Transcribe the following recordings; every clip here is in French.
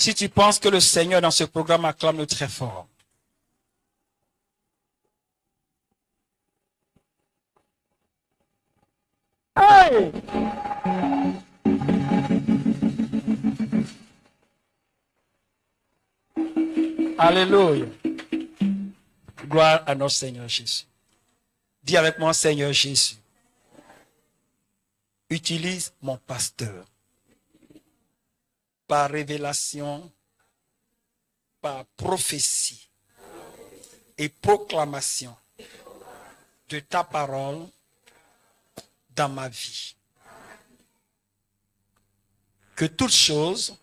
Si tu penses que le Seigneur dans ce programme, acclame-le très fort. Hey! Alléluia. Gloire à notre Seigneur Jésus. Dis avec moi, Seigneur Jésus, utilise mon pasteur par révélation, par prophétie et proclamation de ta parole dans ma vie. Que toutes choses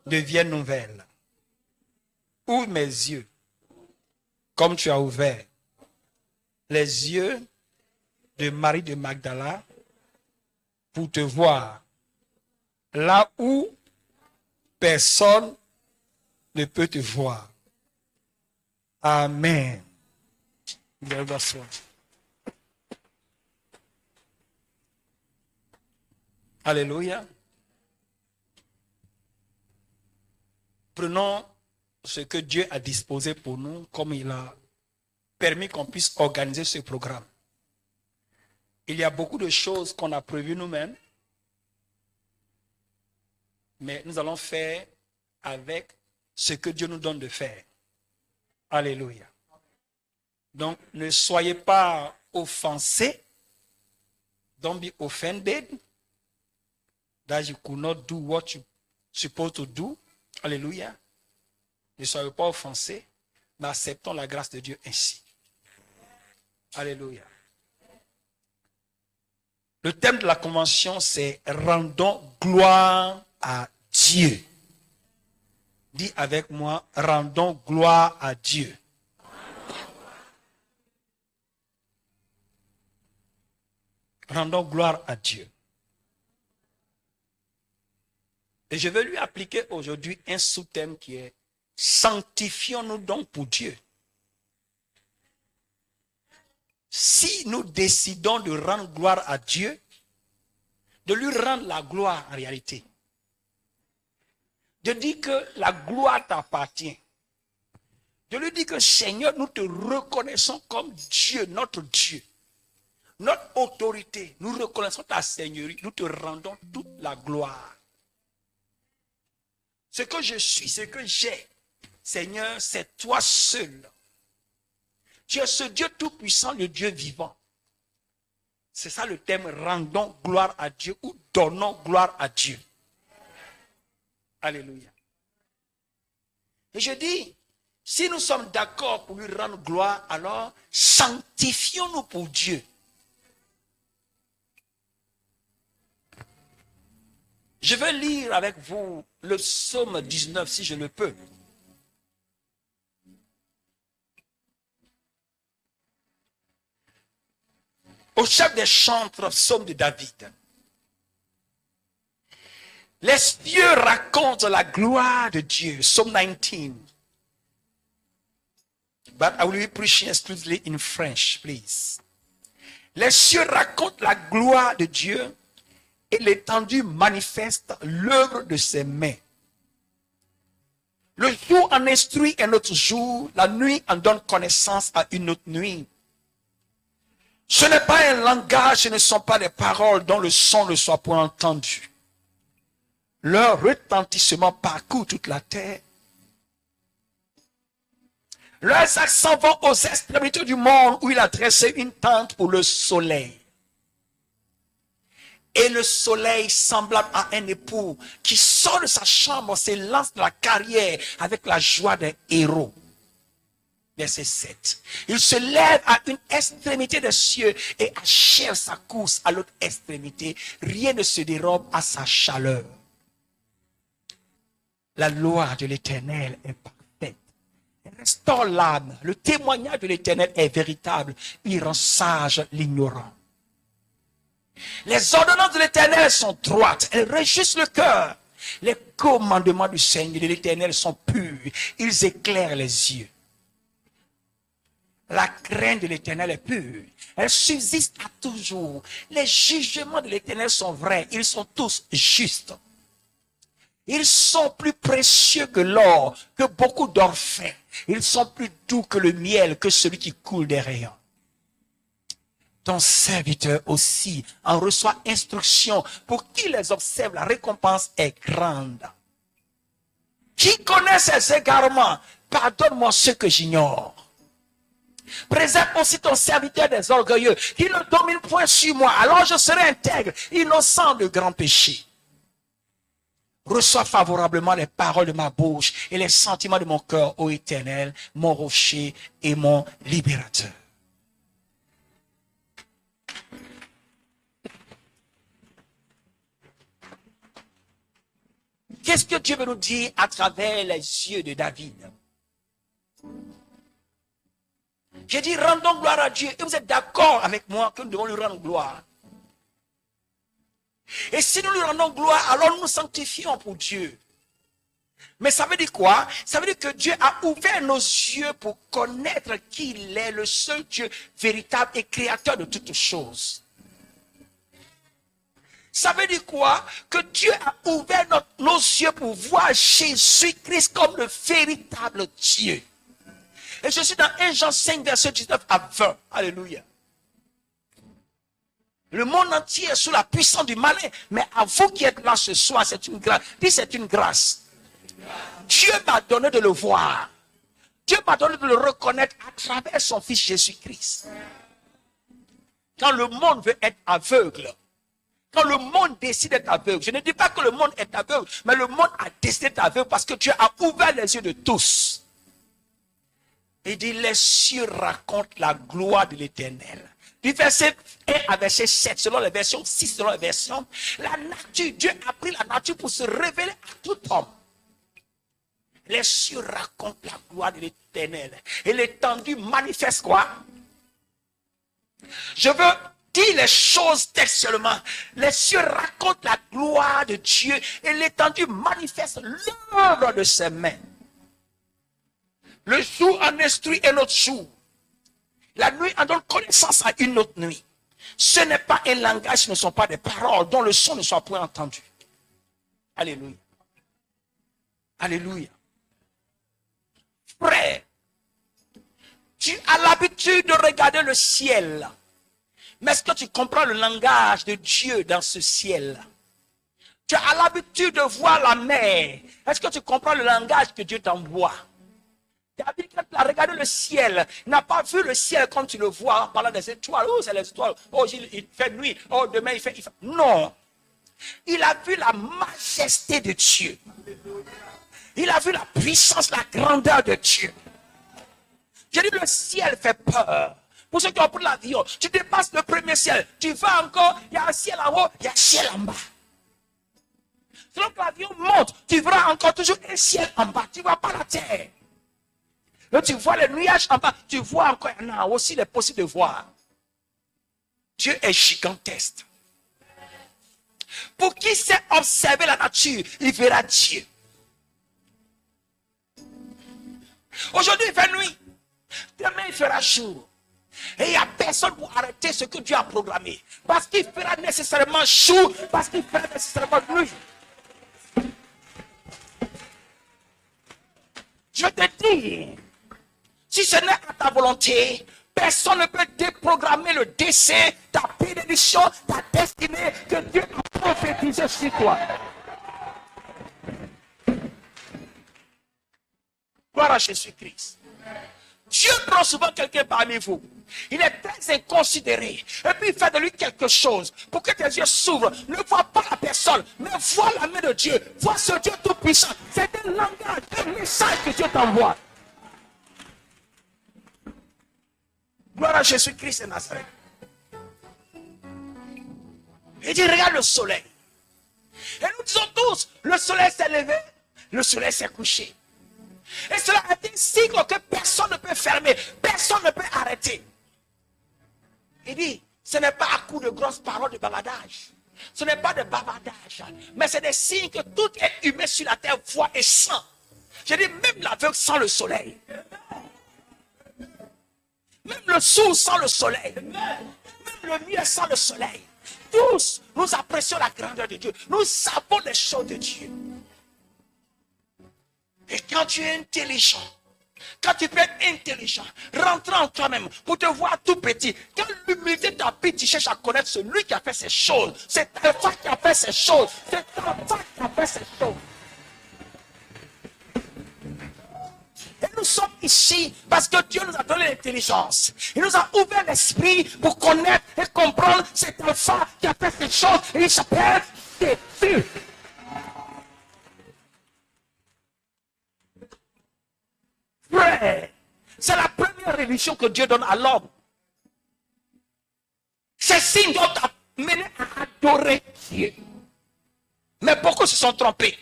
deviennent nouvelles. Ouvre mes yeux, comme tu as ouvert les yeux de Marie de Magdala pour te voir là où personne ne peut te voir. Amen. Alléluia. Prenons ce que Dieu a disposé pour nous, comme il a permis qu'on puisse organiser ce programme. Il y a beaucoup de choses qu'on a prévues nous-mêmes, mais nous allons faire avec ce que Dieu nous donne de faire. Alléluia. Donc, ne soyez pas offensés. Don't be offended that you could not do what you supposed to do. Alléluia. Ne soyez pas offensés, mais acceptons la grâce de Dieu ainsi. Alléluia. Le thème de la convention, c'est « Rendons gloire à Dieu ». Dis avec moi, « Rendons gloire à Dieu ». Rendons gloire à Dieu. Et je vais lui appliquer aujourd'hui un sous-thème qui est « Sanctifions-nous donc pour Dieu ». Si nous décidons de rendre gloire à Dieu, de lui rendre la gloire en réalité, de dire que la gloire t'appartient, de lui dire que Seigneur, nous te reconnaissons comme Dieu, notre Dieu, notre autorité, nous reconnaissons ta Seigneurie, nous te rendons toute la gloire. Ce que je suis, ce que j'ai, Seigneur, c'est toi seul. Tu es ce Dieu tout-puissant, le Dieu vivant. C'est ça le thème, rendons gloire à Dieu ou donnons gloire à Dieu. Alléluia. Et je dis, si nous sommes d'accord pour lui rendre gloire, alors sanctifions-nous pour Dieu. Je vais lire avec vous le psaume 19 si je le peux. Au chef des chantres, psaume de David. Les cieux racontent la gloire de Dieu. Psalm 19. But I will be preaching exclusively in French, please. Les cieux racontent la gloire de Dieu et l'étendue manifeste l'œuvre de ses mains. Le jour en instruit un autre jour, la nuit en donne connaissance à une autre nuit. Ce n'est pas un langage, ce ne sont pas des paroles dont le son ne soit point entendu. Leur retentissement parcourt toute la terre. Leurs accents vont aux extrémités du monde où il a dressé une tente pour le soleil. Et le soleil, semblable à un époux qui sort de sa chambre, s'élance dans la carrière avec la joie d'un héros. Verset 7. Il se lève à une extrémité des cieux et achève sa course à l'autre extrémité. Rien ne se dérobe à sa chaleur. La loi de l'Éternel est parfaite. Elle restaure l'âme. Le témoignage de l'Éternel est véritable. Il rend sage l'ignorant. Les ordonnances de l'Éternel sont droites. Elles réjouissent le cœur. Les commandements du Seigneur de l'Éternel sont purs. Ils éclairent les yeux. La crainte de l'Éternel est pure. Elle subsiste à toujours. Les jugements de l'Éternel sont vrais. Ils sont tous justes. Ils sont plus précieux que l'or, que beaucoup d'orphins. Ils sont plus doux que le miel, que celui qui coule des rayons. Ton serviteur aussi en reçoit instruction. Pour qui les observe, la récompense est grande. Qui connaît ses égarements? Pardonne-moi ce que j'ignore. Préserve aussi ton serviteur des orgueilleux, qui ne domine point sur moi. Alors je serai intègre, innocent de grands péchés. Reçois favorablement les paroles de ma bouche et les sentiments de mon cœur, ô Éternel, mon rocher et mon libérateur. Qu'est-ce que Dieu veut nous dire à travers les yeux de David? J'ai dit, rendons gloire à Dieu. Et vous êtes d'accord avec moi que nous devons lui rendre gloire. Et si nous lui rendons gloire, alors nous nous sanctifions pour Dieu. Mais ça veut dire quoi? Ça veut dire que Dieu a ouvert nos yeux pour connaître qu'il est le seul Dieu véritable et créateur de toutes choses. Ça veut dire quoi? Que Dieu a ouvert nos yeux pour voir Jésus-Christ comme le véritable Dieu. Et je suis dans 1 Jean 5, verset 19 à 20. Alléluia. Le monde entier est sous la puissance du malin. Mais à vous qui êtes là ce soir, c'est une grâce. Dis, c'est une grâce. Dieu m'a donné de le voir. Dieu m'a donné de le reconnaître à travers son Fils Jésus-Christ. Quand le monde veut être aveugle, quand le monde décide d'être aveugle, je ne dis pas que le monde est aveugle, mais le monde a décidé d'être aveugle parce que Dieu a ouvert les yeux de tous. Il dit, les cieux racontent la gloire de l'Éternel. Du verset 1 à verset 7, selon les versions 6, selon les versions, la nature, Dieu a pris la nature pour se révéler à tout homme. Les cieux racontent la gloire de l'Éternel. Et l'étendue manifeste quoi? Je veux dire les choses textuellement. Les cieux racontent la gloire de Dieu et l'étendue manifeste l'œuvre de ses mains. Le jour en instruit un autre jour. La nuit en donne connaissance à une autre nuit. Ce n'est pas un langage, ce ne sont pas des paroles dont le son ne soit point entendu. Alléluia. Alléluia. Frère, tu as l'habitude de regarder le ciel. Mais est-ce que tu comprends le langage de Dieu dans ce ciel? Tu as l'habitude de voir la mer. Est-ce que tu comprends le langage que Dieu t'envoie? David, quand il a regardé le ciel, n'a pas vu le ciel comme tu le vois en parlant des étoiles. Oh, c'est les étoiles. Oh, il fait nuit. Oh, demain, il fait... Non. Il a vu la majesté de Dieu. Il a vu la puissance, la grandeur de Dieu. J'ai dit, le ciel fait peur. Pour ceux qui ont pris l'avion, tu dépasses le premier ciel. Tu vas encore, il y a un ciel en haut, il y a un ciel en bas. Selon que l'avion monte, tu verras encore toujours un ciel en bas. Tu ne vois pas la terre. Là, tu vois les nuages en bas. Tu vois encore, il y en a aussi, il est possible de voir. Dieu est gigantesque. Pour qui sait observer la nature, il verra Dieu. Aujourd'hui, il fait nuit. Demain, il fera jour. Et il n'y a personne pour arrêter ce que Dieu a programmé. Parce qu'il fera nécessairement jour, parce qu'il fera nécessairement nuit. Je te dis, si ce n'est à ta volonté, personne ne peut déprogrammer le dessein, ta bénédiction, ta destinée que Dieu a prophétisé sur toi. Gloire à Jésus-Christ. Dieu prend souvent quelqu'un parmi vous. Il est très inconsidéré. Et puis il fait de lui quelque chose pour que tes yeux s'ouvrent. Ne vois pas la personne, mais vois la main de Dieu. Vois ce Dieu tout-puissant. C'est un langage, un message que Dieu t'envoie. Gloire à Jésus-Christ et Nazareth. Il dit, regarde le soleil. Et nous disons tous, le soleil s'est levé, le soleil s'est couché. Et cela est un cycle que personne ne peut fermer, personne ne peut arrêter. Il dit, ce n'est pas à coup de grosses paroles de bavardage. Ce n'est pas de bavardage, mais c'est des signes que tout être humain sur la terre voit et sent. Je dis, même l'aveugle sent le soleil. Même le sourd sent le soleil. Même le muet sent le soleil. Tous, nous apprécions la grandeur de Dieu. Nous savons les choses de Dieu. Et quand tu es intelligent, quand tu peux être intelligent, rentrer en toi-même pour te voir tout petit. Quand l'humilité t'habite, tu cherches à connaître celui qui a fait ces choses. C'est Alpha qui a fait ces choses. C'est Alpha qui a fait ces choses. Et nous sommes ici parce que Dieu nous a donné l'intelligence. Il nous a ouvert l'esprit pour connaître et comprendre cet Alpha qui a fait ces choses. Et il s'appelle Jésus. Frère, c'est la première religion que Dieu donne à l'homme. Ces signes doivent t'amener à adorer Dieu. Mais beaucoup se sont trompés.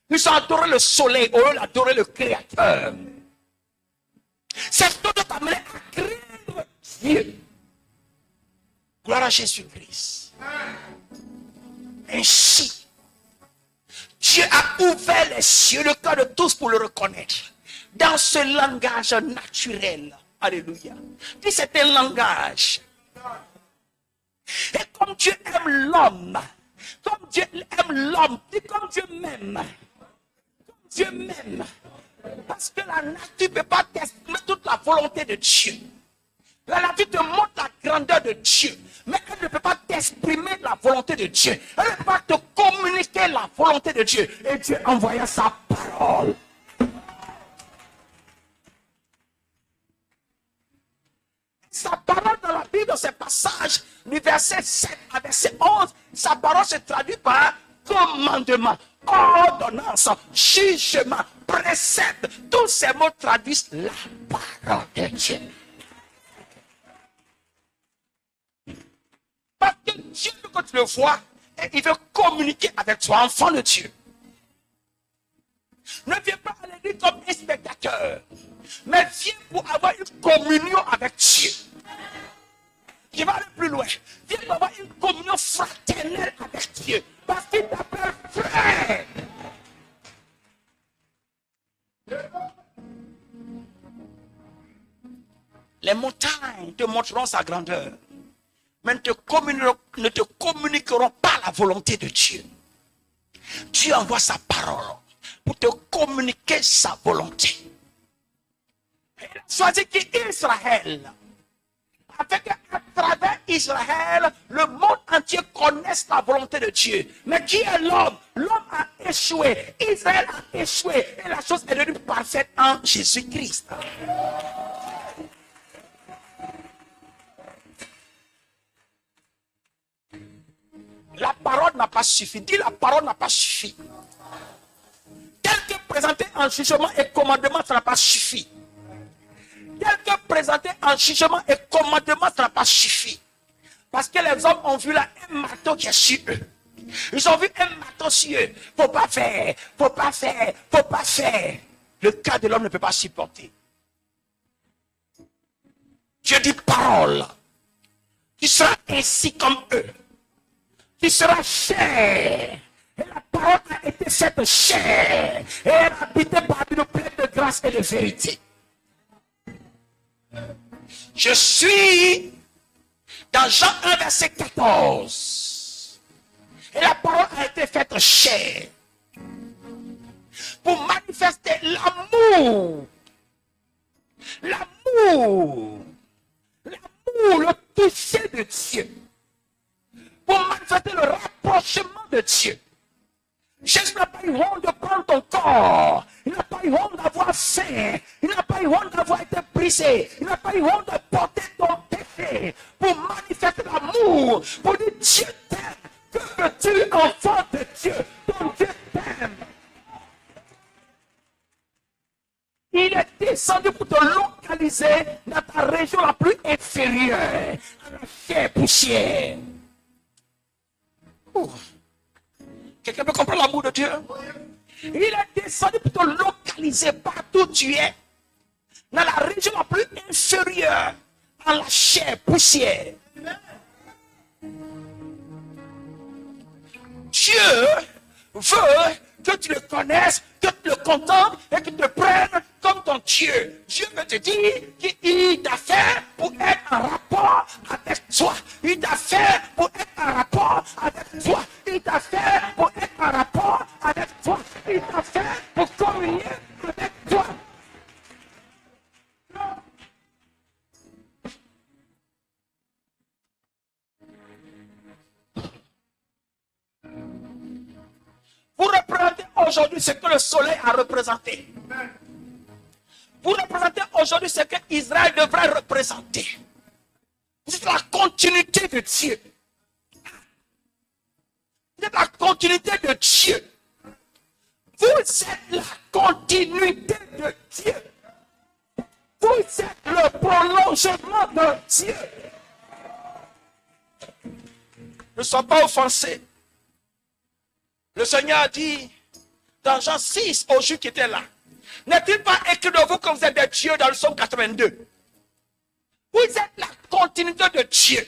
Ils ont adoré le soleil au lieu d'adorer le Créateur. Ces signes doivent t'amener à craindre Dieu. Gloire à Jésus-Christ. Ainsi, Dieu a ouvert les cieux, le cœur de tous pour le reconnaître. Dans ce langage naturel. Alléluia. Puis c'est un langage. Et comme Dieu aime l'homme, comme Dieu aime l'homme, et comme Dieu m'aime, comme Dieu m'aime, parce que la nature ne peut pas t'exprimer toute la volonté de Dieu. La nature te montre la grandeur de Dieu, mais elle ne peut pas t'exprimer la volonté de Dieu. Elle ne peut pas te communiquer la volonté de Dieu. Et Dieu envoya sa parole. Sa parole dans la Bible, dans ces passages, du verset 7 à verset 11, sa parole se traduit par commandement, ordonnance, jugement, précepte. Tous ces mots traduisent la parole de Dieu. Parce que Dieu, quand tu le vois, il veut communiquer avec toi, enfant de Dieu. Ne viens pas à l'église comme un spectateur, mais viens pour avoir une communion avec Dieu. Je vais aller plus loin. Viens pour avoir une communion fraternelle avec Dieu. Parce qu'il t'appelle frère. Les montagnes te montreront sa grandeur, mais ne te communiqueront pas la volonté de Dieu. Dieu envoie sa parole pour te communiquer sa volonté. Il a choisi qu'Israël, avec à travers Israël, le monde entier connaisse la volonté de Dieu. Mais qui est l'homme? L'homme a échoué. Israël a échoué. Et la chose est devenue parfaite en Jésus-Christ. La parole n'a pas suffi. Dis, la parole n'a pas suffi. Tel que présenté en jugement et commandement, ça n'a pas suffi. Tel que présenté en jugement et commandement, ça n'a pas suffi. Parce que les hommes ont vu là un marteau qui est sur eux. Ils ont vu un marteau sur eux. Faut pas faire, faut pas faire, faut pas faire. Le cœur de l'homme ne peut pas supporter. Dieu dit parole. Tu seras ainsi comme eux. Tu seras chair. Et la parole a été faite chair. Et elle a habité parmi nous pleine de grâce et de vérité. Je suis dans Jean 1, verset 14. Et la parole a été faite chair. Pour manifester l'amour. L'amour. L'amour, le toucher de Dieu. Pour manifester le rapprochement de Dieu. Jésus n'a pas eu honte de prendre ton corps. Il n'a pas eu honte d'avoir faim. Il n'a pas eu honte d'avoir été brisé. Il n'a pas eu honte de porter ton péché. Pour manifester l'amour. Pour dire Dieu t'aime. Que veux-tu, enfant de Dieu? Ton Dieu t'aime. Il est descendu pour te localiser dans ta région la plus inférieure. À la chair poussière. Quelqu'un peut comprendre l'amour de Dieu? Il est descendu pour te localiser partout où tu es. Dans la région la plus inférieure. En la chair poussière. Dieu veut que tu le connaisses, que tu le contemples et que tu te prennes comme ton Dieu. Dieu veut te dire qu'il t'a fait pour être en rapport avec toi. Il t'a fait pour être en rapport avec toi. Il t'a fait pour être en rapport avec toi. Il t'a fait pour communier aujourd'hui ce que le soleil a représenté. Vous représentez aujourd'hui ce que Israël devrait représenter. Vous êtes la continuité de Dieu. Vous êtes la continuité de Dieu. Vous êtes la continuité de Dieu. Vous êtes le prolongement de Dieu. Ne sois pas offensé. Le Seigneur a dit dans Jean 6 aux Juifs qui étaient là, n'est-il pas écrit de vous que vous êtes des dieux dans le psaume 82? Vous êtes la continuité de Dieu.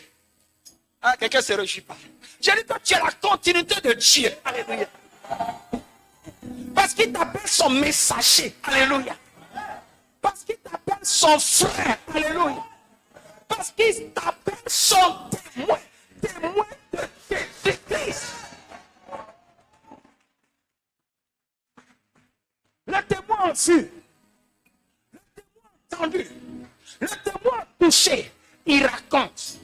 Ah, quelqu'un se réjouit pas. J'ai dit que tu es la continuité de Dieu. Alléluia. Parce qu'il t'appelle son messager. Alléluia. Parce qu'il t'appelle son frère. Alléluia. Parce qu'il t'appelle son témoin. Témoin de Jésus-Christ. Le témoin vu. Le témoin entendu. Le témoin touché. Il raconte.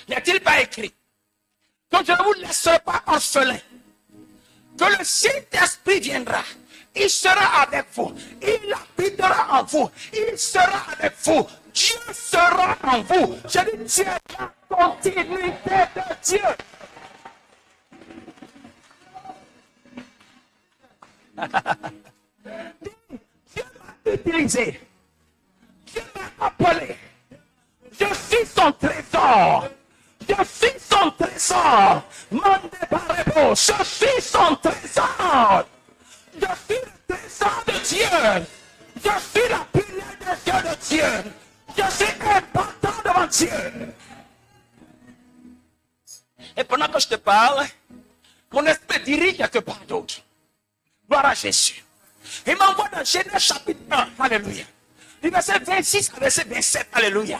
N'est-il pas écrit que je ne vous laisserai pas orphelin, que le Saint-Esprit viendra, il sera avec vous, il habitera en vous, il sera avec vous, Dieu sera en vous. Je dis, Dieu est la continuité de Dieu. Dieu m'a utilisé, Dieu m'a appelé, je suis son trésor. Je suis son trésor. Mandebarebo, je suis son trésor. Je suis le trésor de Dieu. Je suis la pilière de Dieu de Dieu. Je suis important devant Dieu. Et pendant que je te parle, mon esprit dirige quelque part d'autre. Gloire à Jésus. Il m'envoie dans Genèse chapitre 1. Alléluia. Du verset 26 à verset 27. Alléluia.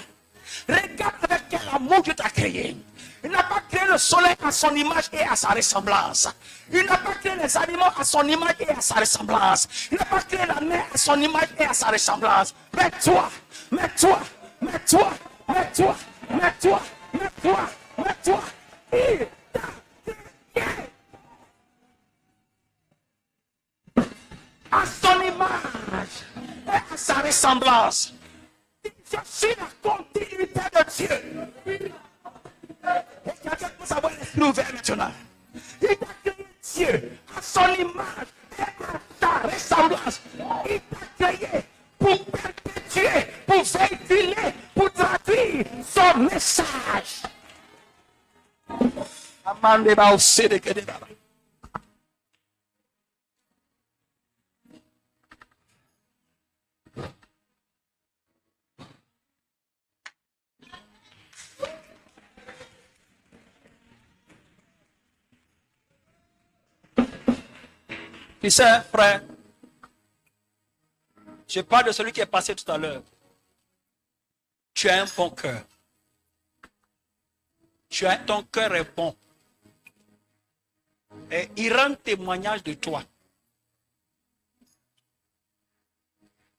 Regarde avec quel amour Dieu t'a créé. Il n'a pas créé le soleil à son image et à sa ressemblance. Il n'a pas créé les animaux à son image et à sa ressemblance. Il n'a pas créé la mer à son image et à sa ressemblance. Mais toi, mais toi, mais toi, mais toi, mais toi, mais toi, mais toi, il t'a créé à son image et à sa ressemblance. Je suis la continuité de Dieu. Et quelqu'un peut savoir l'esprit ouvert maintenant. Il t'a créé Dieu à son image et à sa ressemblance. Il t'a créé pour perpétuer, pour véhiculer, pour traduire son message. Amandeba au CD que des babas. Tu sais, frère, je parle de celui qui est passé tout à l'heure. Tu as un bon cœur. Ton cœur est bon. Et il rend témoignage de toi.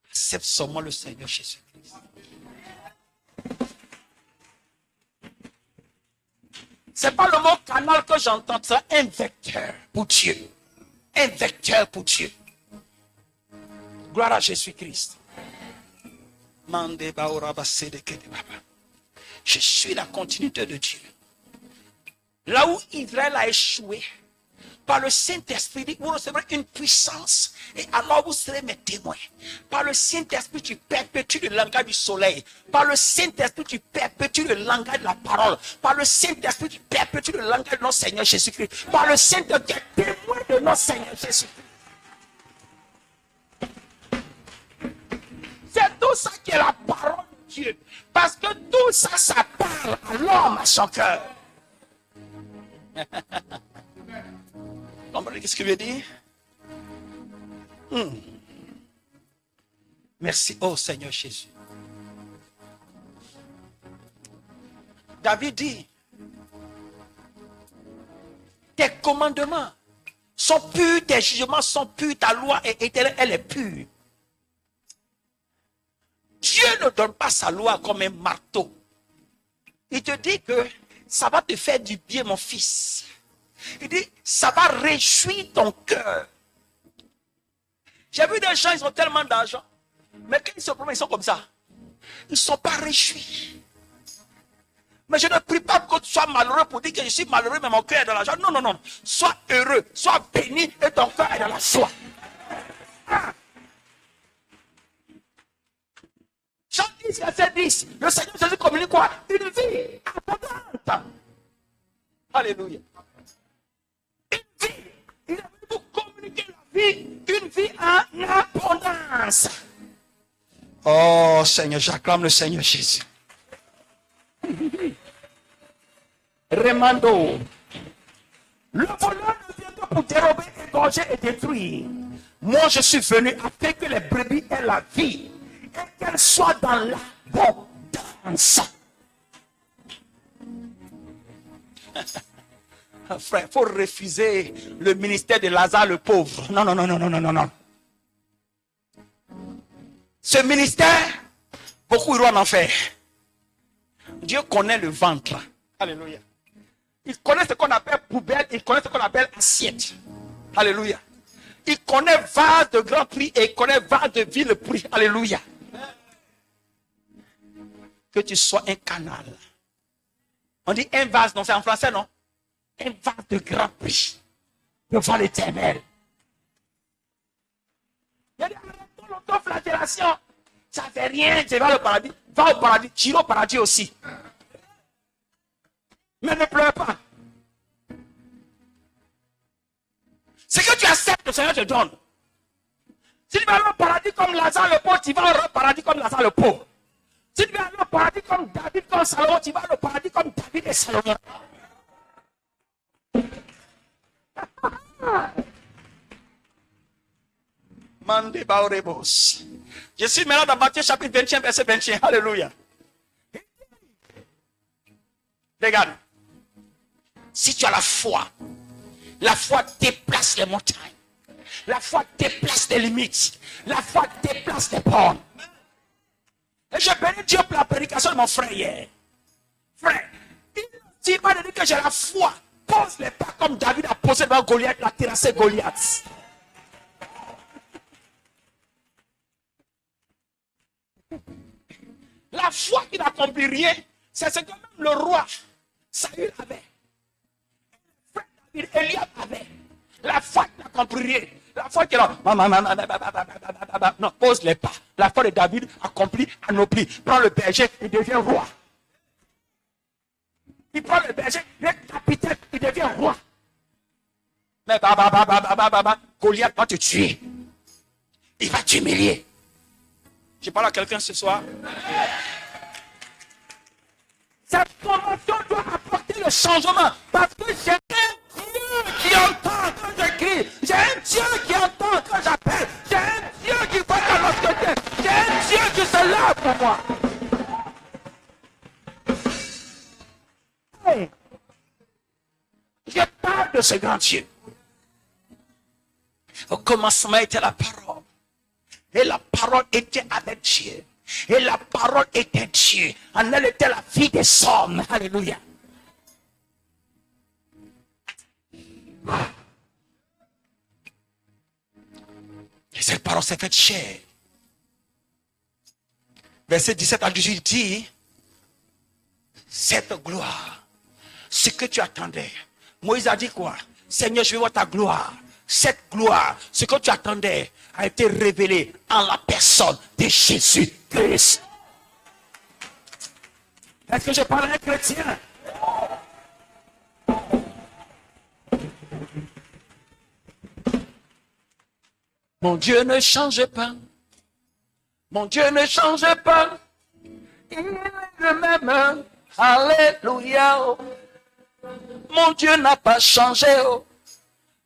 Accepte seulement le Seigneur Jésus-Christ. Ce n'est pas le mot canal que j'entends, c'est un vecteur pour Dieu. Un vecteur pour Dieu. Gloire à Jésus-Christ. Je suis la continuité de Dieu. Là où Israël a échoué, par le Saint-Esprit, vous recevrez une puissance et alors vous serez mes témoins. Par le Saint-Esprit, tu perpétues le langage du soleil. Par le Saint-Esprit, tu perpétues le langage de la parole. Par le Saint-Esprit, tu perpétues le langage de notre Seigneur Jésus-Christ. Par le Saint-Esprit, tu es témoin de notre Seigneur Jésus-Christ. C'est tout ça qui est la parole de Dieu. Parce que tout ça, ça parle à l'homme, à son cœur. Comprenez ce que je veux dire? Merci, oh Seigneur Jésus. David dit, tes commandements sont purs, tes jugements sont purs, ta loi est éternelle, elle est pure. Dieu ne donne pas sa loi comme un marteau. Il te dit que ça va te faire du bien, mon fils. Il dit, ça va réjouir ton cœur. J'ai vu des gens, ils ont tellement d'argent. Mais quand ils se promènent, ils sont comme ça. Ils ne sont pas réjouis. Mais je ne prie pas que tu sois malheureux pour dire que je suis malheureux, mais mon cœur est dans la joie. Non, non, non. Sois heureux, sois béni et ton cœur est dans la joie. Ah. Jean 10, verset 10. Le Seigneur Jésus communique quoi? Une vie abondante. Alléluia. Une vie. Il est venu pour communiquer la vie. Une vie en abondance. Oh Seigneur, j'acclame le Seigneur Jésus. Remando. Le voleur ne vient que pour dérober, égorger et détruire. Moi, je suis venu afin que les brebis aient la vie et qu'elles soient dans l'abondance. Frère, il faut refuser le ministère de Lazare le pauvre. Non, non, non, non, non, non, non, non. Ce ministère, beaucoup iront en enfer. Dieu connaît le ventre. Alléluia. Il connaît ce qu'on appelle poubelle, il connaît ce qu'on appelle assiette. Alléluia. Il connaît vase de grand prix et il connaît vase de vil prix. Alléluia. Que tu sois un canal. On dit un vase, non, c'est en français, non? Un vase de grand prix devant l'Éternel. Il y a des l'autoflagellation. Ça ne fait rien, tu vas au paradis. Va au paradis, tu iras au paradis aussi. Mais ne pleure pas. Ce que tu acceptes, le Seigneur te donne. Si tu vas aller au paradis comme Lazare le pauvre, tu vas au paradis comme Lazare le pauvre. Si tu vas aller au paradis comme David, comme Salomon, tu vas aller au paradis comme David et Salomon. Mande Baorebos. Je suis maintenant dans Matthieu chapitre 21, verset 21. Alléluia. Regarde. Si tu as la foi déplace les montagnes. La foi déplace les limites. La foi déplace les bornes. Et je bénis Dieu pour la prédication de mon frère hier. Frère, il m'a dit que j'ai la foi. Pose les pas comme David a posé devant Goliath, il a terrassé Goliath. La foi qui n'accomplit rien, c'est ce que même le roi Saül avait. David, Eliab avait. La foi qui n'accomplit rien. La foi qui est là. Non, pose les pas. La foi de David accomplit, anoblit. Prends le berger, il devient roi. Il prend le berger, le capitaine, il devient roi. Mais Goliath va te tuer. Il va t'humilier. Je parle à quelqu'un ce soir. Cette promotion doit apporter le changement. Parce que j'ai un Dieu qui entend quand je crie. J'ai un Dieu qui entend quand j'appelle. J'ai un Dieu qui voit dans l'autre côté. J'ai un Dieu qui se lève pour moi. Hey. Je parle de ce grand Dieu. Au commencement était la parole. Et la parole était avec Dieu. Et la parole était Dieu. En elle était la vie des hommes. Alléluia. Et cette parole s'est faite chair. Verset 17 à 18 dit, cette gloire, ce que tu attendais. Moïse a dit quoi? Seigneur, je veux voir ta gloire. Cette gloire, ce que tu attendais, a été révélé en la personne de Jésus-Christ. Est-ce que je parle à un chrétien? Mon Dieu ne change pas. Mon Dieu ne change pas. Il est le même. Alléluia. Mon Dieu n'a pas changé.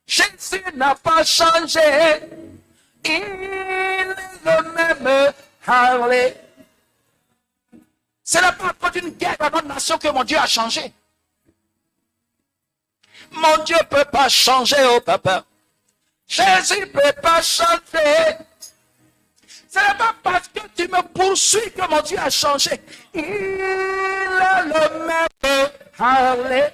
Jésus n'a pas changé. Il est le même. Alléluia. Ce n'est pas à cause d'une guerre dans notre nation que mon Dieu a changé. Mon Dieu ne peut pas changer, oh papa. Jésus ne peut pas changer. Ce n'est pas parce que tu me poursuis que mon Dieu a changé. Il est le même. Alléluia.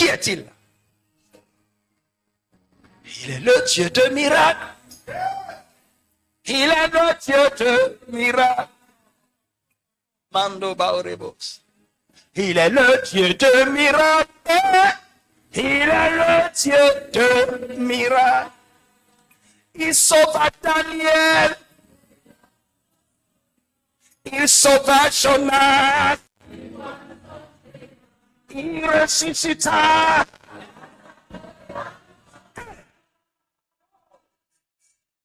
Qui est-il? Il est le Dieu de miracles. Il est le Dieu de miracles. Mando Baorebos. Il est le Dieu de miracles. Il est le Dieu de miracles. Il sauva Daniel. Il sauva Jonas. Il ressuscita.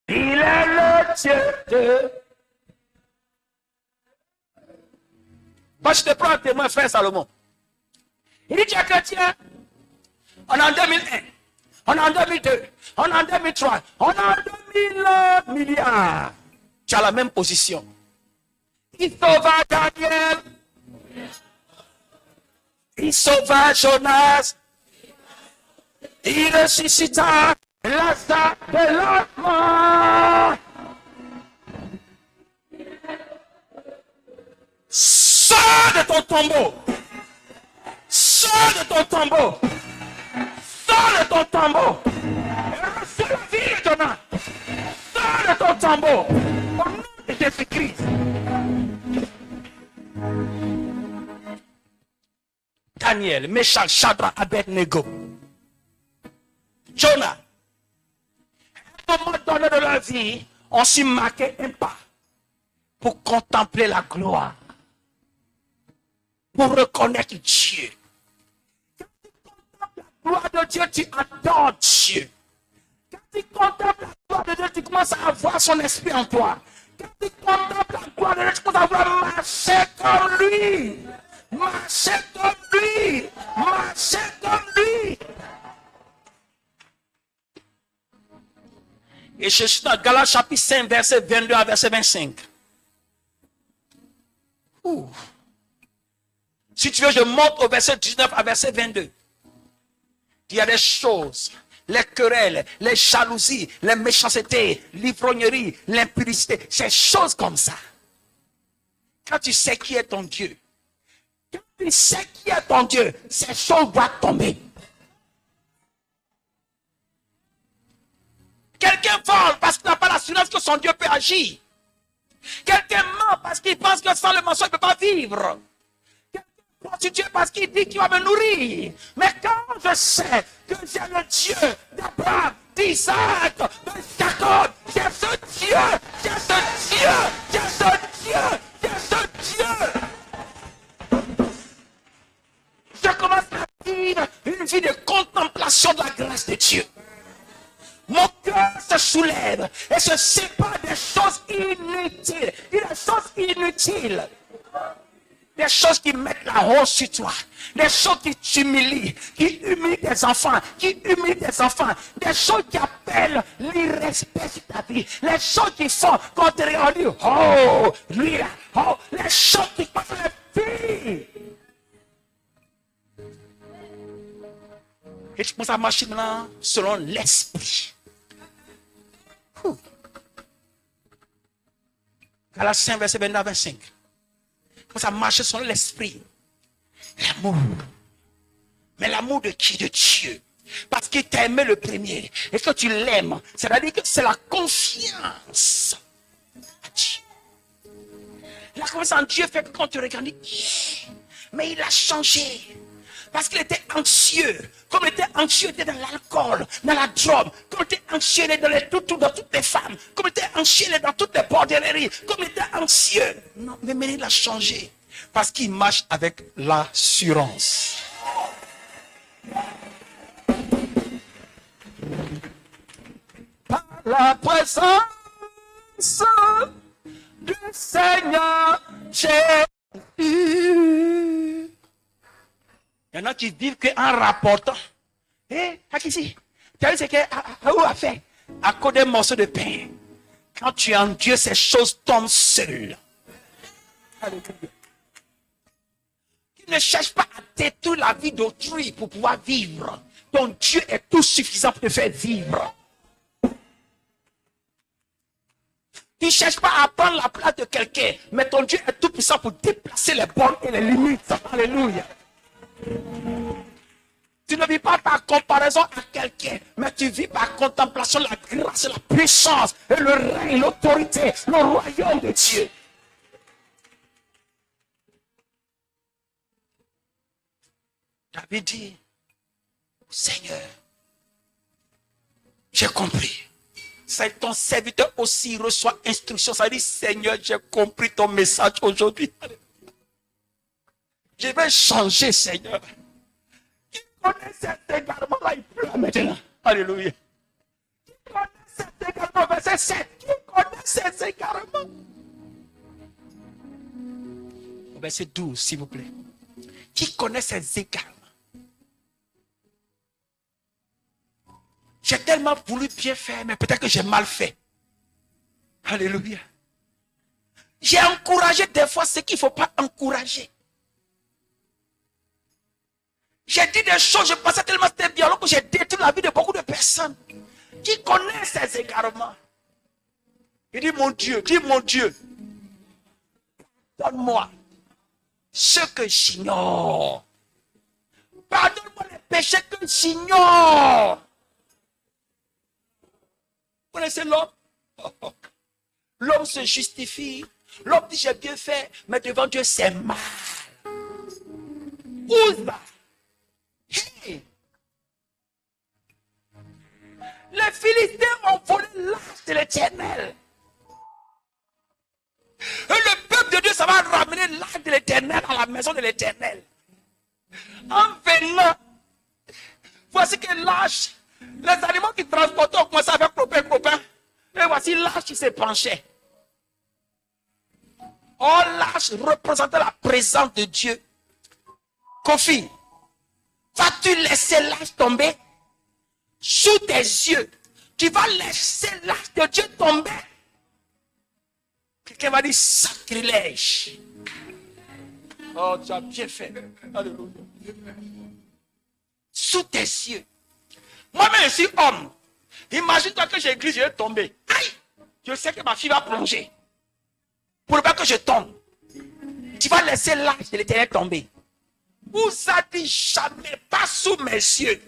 Il est le Dieu de... Moi, je te prends un témoin, frère Salomon. Il dit, tu es chrétien. On est en 2001. On est en 2002. On est en 2003. On est en 2000 milliards. Tu as la même position. Il sauva Daniel. Il sauva Jonas. Il ressuscita Lazare de la mort. Sors de ton tombeau. Sors de ton tombeau. Sors de ton tombeau. Et reçois la vie de Jonas. Sors de ton tombeau. Au nom de Jésus-Christ. Daniel, Meshach, Shadrach, Abednego, Jonah, à un moment donné de leur vie, on s'y marquait un pas pour contempler la gloire, pour reconnaître Dieu. Quand tu contemples la gloire de Dieu, tu adores Dieu. Quand tu contemples la gloire de Dieu, tu commences à avoir son esprit en toi. Quand tu contemples la gloire de Dieu, tu commences à vouloir marcher comme lui. Marchez comme lui. Marchez comme lui. Et je suis dans Galates chapitre 5, verset 22 à verset 25. Si tu veux, je monte au verset 19 à verset 22. Il y a des choses, les querelles, les jalousies, les méchancetés, l'ivrognerie, l'impudicité, ces choses comme ça. Quand tu sais qui est ton Dieu, quand tu sais qui est ton Dieu, ces choses doivent tomber. Quelqu'un vole parce qu'il n'a pas l'assurance que son Dieu peut agir. Quelqu'un ment parce qu'il pense que sans le mensonge, il ne peut pas vivre. Quelqu'un prostitue parce qu'il dit qu'il va me nourrir. Mais quand je sais que j'ai le Dieu d'Abraham, d'Isaac, de Jacob, j'ai ce Dieu, j'ai ce Dieu, j'ai ce Dieu, j'ai ce Dieu. Je commence à vivre une vie de contemplation de la grâce de Dieu. Mon cœur se soulève et se sépare des choses inutiles. Des choses inutiles. Des choses qui mettent la honte sur toi. Des choses qui t'humilient, qui humilient tes enfants, Des choses qui appellent l'irrespect sur ta vie. Les choses qui font qu'on te regarde, oh, lui là, oh, les choses qui passent les filles. Et tu commences à marcher maintenant selon l'esprit. Galates 5, verset 22 à 25. Tu commences à marcher selon l'esprit. L'amour. Mais l'amour de qui? De Dieu. Parce qu'il t'a aimé le premier. Et que tu l'aimes. C'est-à-dire que c'est la confiance à Dieu. La confiance en Dieu fait que quand tu regardes, mais il a changé. Parce qu'il était anxieux. Comme il était anxieux, il était dans l'alcool, dans la drogue. Comme il était anxieux, il était dans toutes les femmes. Comme il était anxieux, il était dans toutes les bordelleries. Comme il était anxieux. Non, mais il a changé. Parce qu'il marche avec l'assurance. Par la présence du Seigneur Jésus. Il y en a qui vivent qu'en rapportant. Ici, tu as vu ce qu'Aou a fait? À cause des morceaux de pain. Quand tu es en Dieu, ces choses tombent seules. Alléluia. Tu ne cherches pas à détruire la vie d'autrui pour pouvoir vivre. Ton Dieu est tout suffisant pour te faire vivre. Tu ne cherches pas à prendre la place de quelqu'un, mais ton Dieu est tout puissant pour déplacer les bornes et les limites. Alléluia. Tu Tu ne vis pas par comparaison à quelqu'un, mais tu vis par contemplation de la grâce, la puissance et le règne, l'autorité, le royaume de Dieu. David dit, Seigneur, j'ai compris. C'est ton serviteur aussi reçoit instruction. Ça dit, Seigneur, j'ai compris ton message aujourd'hui. Je vais changer, Seigneur. Qui connaît cet égarement-là, il pleure maintenant. Alléluia. Qui connaît cet égarement, verset 7. Qui connaît cet égarement? Verset 12, s'il vous plaît. Qui connaît ces égarements? J'ai tellement voulu bien faire, mais peut-être que j'ai mal fait. Alléluia. J'ai encouragé des fois ce qu'il ne faut pas encourager. J'ai dit des choses, je pensais tellement c'était violent que j'ai détruit la vie de beaucoup de personnes qui connaissent ces égarements. Il dit, mon Dieu, donne-moi ce que j'ignore. Pardonne-moi les péchés que j'ignore. Vous connaissez l'homme? L'homme se justifie. L'homme dit j'ai bien fait, mais devant Dieu c'est mal. Ouzba. Hey. Les Philistins ont volé l'arche de l'Éternel. Et le peuple de Dieu, ça va ramener l'arche de l'Éternel à la maison de l'Éternel. En venant, voici que l'arche, les animaux qui transportaient ont commencé à faire clopin. Et voici l'arche qui s'est penchée. Oh, l'arche représentait la présence de Dieu. Kofi, vas-tu laisser l'arche tomber sous tes yeux? Tu vas laisser l'arche de Dieu tomber? Quelqu'un va dire sacrilège. Oh, tu as bien fait. Alléluia. Sous tes yeux. Moi-même, je suis homme. Imagine-toi que j'ai glissé, je vais tomber. Aïe! Je sais que ma fille va plonger. Pour ne pas que je tombe. Tu vas laisser l'arche de l'Éternel tomber. Vous a dit jamais, pas sous mes yeux.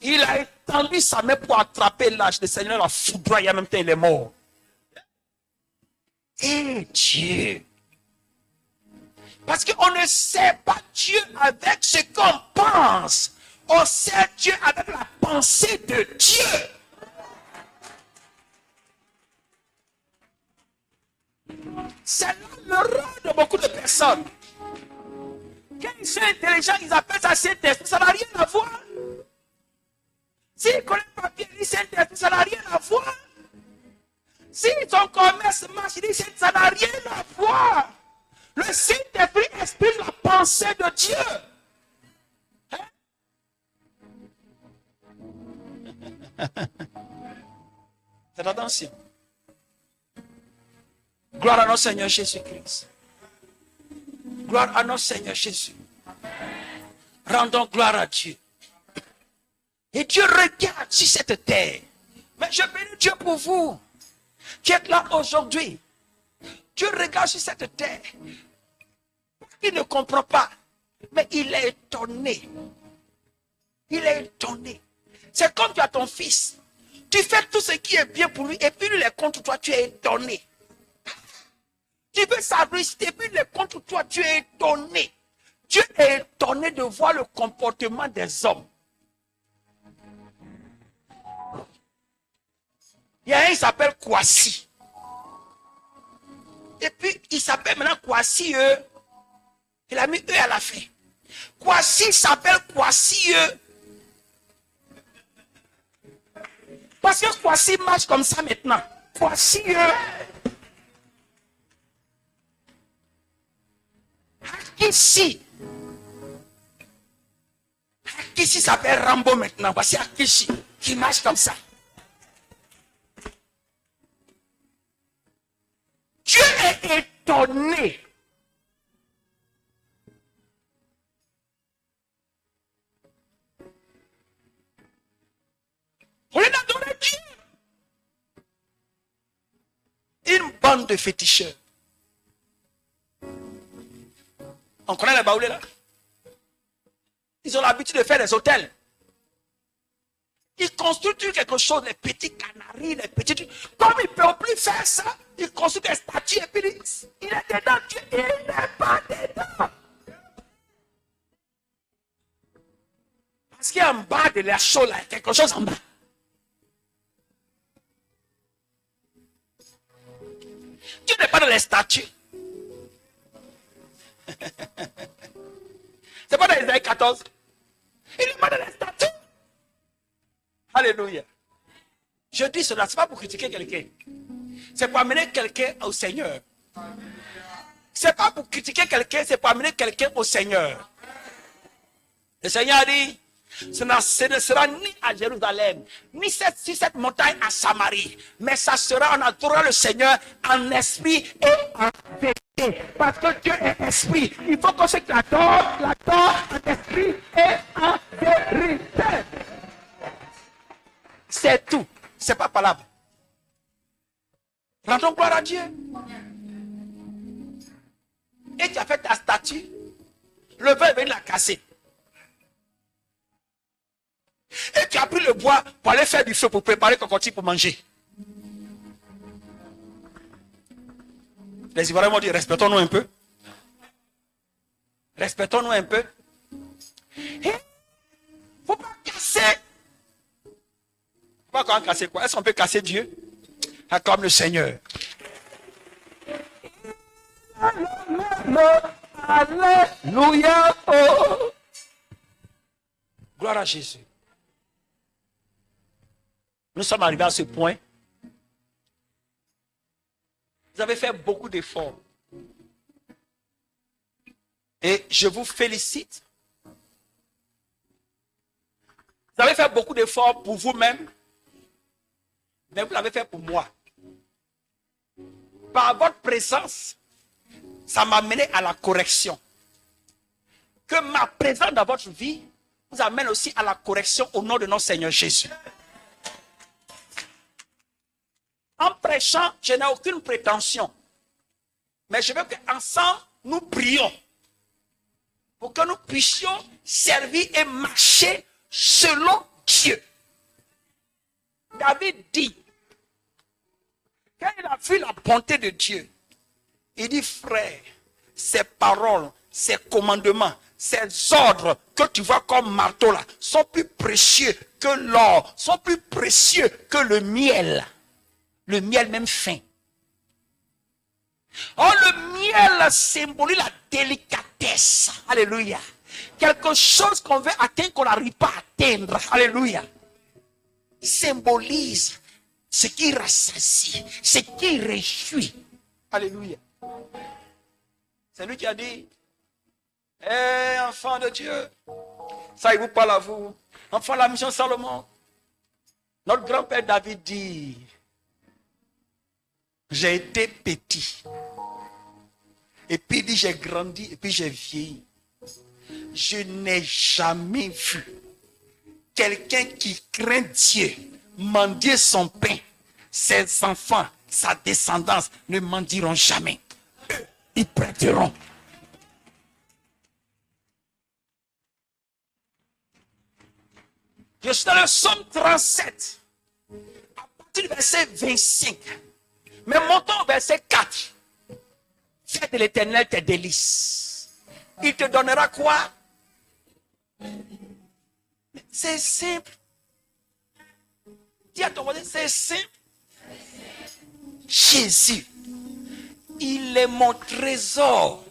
Il a étendu sa main pour attraper l'arche. Le Seigneur l'a foudroyé en même temps, il est mort. Et Dieu. Parce qu'on ne sait pas Dieu avec ce qu'on pense. On sait Dieu avec la pensée de Dieu. C'est là le rôle de beaucoup de personnes. Quand ils sont intelligents, ils appellent ça Saint-Esprit. Ça n'a rien à voir. S'ils connaissent pas bien, ils disent Saint-Esprit, ça n'a rien à voir. Si son commerce marche, il dit ça n'a rien à voir. Le Saint-Esprit exprime la pensée de Dieu. Faites attention. Gloire à notre Seigneur Jésus-Christ. Gloire à notre Seigneur Jésus. Rendons gloire à Dieu. Et Dieu regarde sur cette terre. Mais je bénis Dieu pour vous qui êtes là aujourd'hui. Dieu regarde sur cette terre. Il ne comprend pas. Mais il est étonné. Il est étonné. C'est comme tu as ton fils. Tu fais tout ce qui est bien pour lui et puis lui est contre toi, tu es étonné. Tu veux sa réussite et puis il est contre toi, tu es étonné. Dieu est étonné de voir le comportement des hommes. Il y a un qui s'appelle Kwasi. Et puis il s'appelle maintenant Kwasi. Il a mis E à la fin. Kwasi s'appelle Kwasi. Parce que Kwasi marche comme ça maintenant. Kwasi. Akishi. Akishi s'appelle Rambo maintenant. Voici Akishi qui marche comme ça. Dieu est étonné. On est adoré Dieu. Une bande de féticheurs. On connaît les baoulés là. Ils ont l'habitude de faire des hôtels. Il construit quelque chose, les petits canaris, les petits trucs. Comme il ne peut plus faire ça, il construit des statues et puis il est dedans. Dieu, il n'est pas dedans. Parce qu'il y a en bas de la chose, là, quelque chose en bas. Dieu n'est pas dans les statues. C'est pas dans Isaïe 14. Il n'est pas dans les statues. Alléluia. Je dis cela, ce n'est pas pour critiquer quelqu'un. C'est pour amener quelqu'un au Seigneur. Ce n'est pas pour critiquer quelqu'un, c'est pour amener quelqu'un au Seigneur. Le Seigneur a dit, ce ne sera ni à Jérusalem, ni sur cette montagne à Samarie, mais ça sera, on adorera le Seigneur en esprit et en vérité. Parce que Dieu est esprit. Il faut qu'on se l'adore en esprit et en vérité. C'est tout. C'est pas palable. Rendons gloire à Dieu. Et tu as fait ta statue. Le vent est venu la casser. Et tu as pris le bois pour aller faire du feu, pour préparer ton cocotier pour manger. Les Ivoiriens m'ont dit, respectons-nous un peu. Respectons-nous un peu. Il ne faut pas casser. Pas quand casser quoi? Est-ce qu'on peut casser Dieu? Comme le Seigneur. Alléluia. Oh. Gloire à Jésus. Nous sommes arrivés à ce point. Vous avez fait beaucoup d'efforts. Et je vous félicite. Vous avez fait beaucoup d'efforts pour vous-même. Mais vous l'avez fait pour moi. Par votre présence, ça m'a mené à la correction. Que ma présence dans votre vie vous amène aussi à la correction au nom de notre Seigneur Jésus. En prêchant, je n'ai aucune prétention. Mais je veux qu'ensemble, nous prions. Pour que nous puissions servir et marcher selon Dieu. David dit, quand il a vu la bonté de Dieu, il dit, frère, ces paroles, ces commandements, ces ordres que tu vois comme marteau là, sont plus précieux que l'or, sont plus précieux que le miel même fin. Oh, le miel symbolise la délicatesse. Alléluia. Quelque chose qu'on veut atteindre, qu'on n'arrive pas à atteindre. Alléluia. Symbolise ce qui rassasie, ce qui réjouit. Alléluia. C'est lui qui a dit, enfant de Dieu, ça il vous parle à vous. Enfant de la mission Salomon. Notre grand-père David dit, j'ai été petit. Et puis il dit, j'ai grandi, et puis j'ai vieilli. Je n'ai jamais vu quelqu'un qui craint Dieu mendier son pain. Ses enfants, sa descendance ne mendieront jamais. Eux, ils prêteront. Je suis dans le psaume 37, à partir du verset 25. Mais montons au verset 4. Fais de l'Éternel tes délices. Il te donnera quoi? C'est simple. Dis à ton voisin, c'est simple. Jésus, il est mon trésor.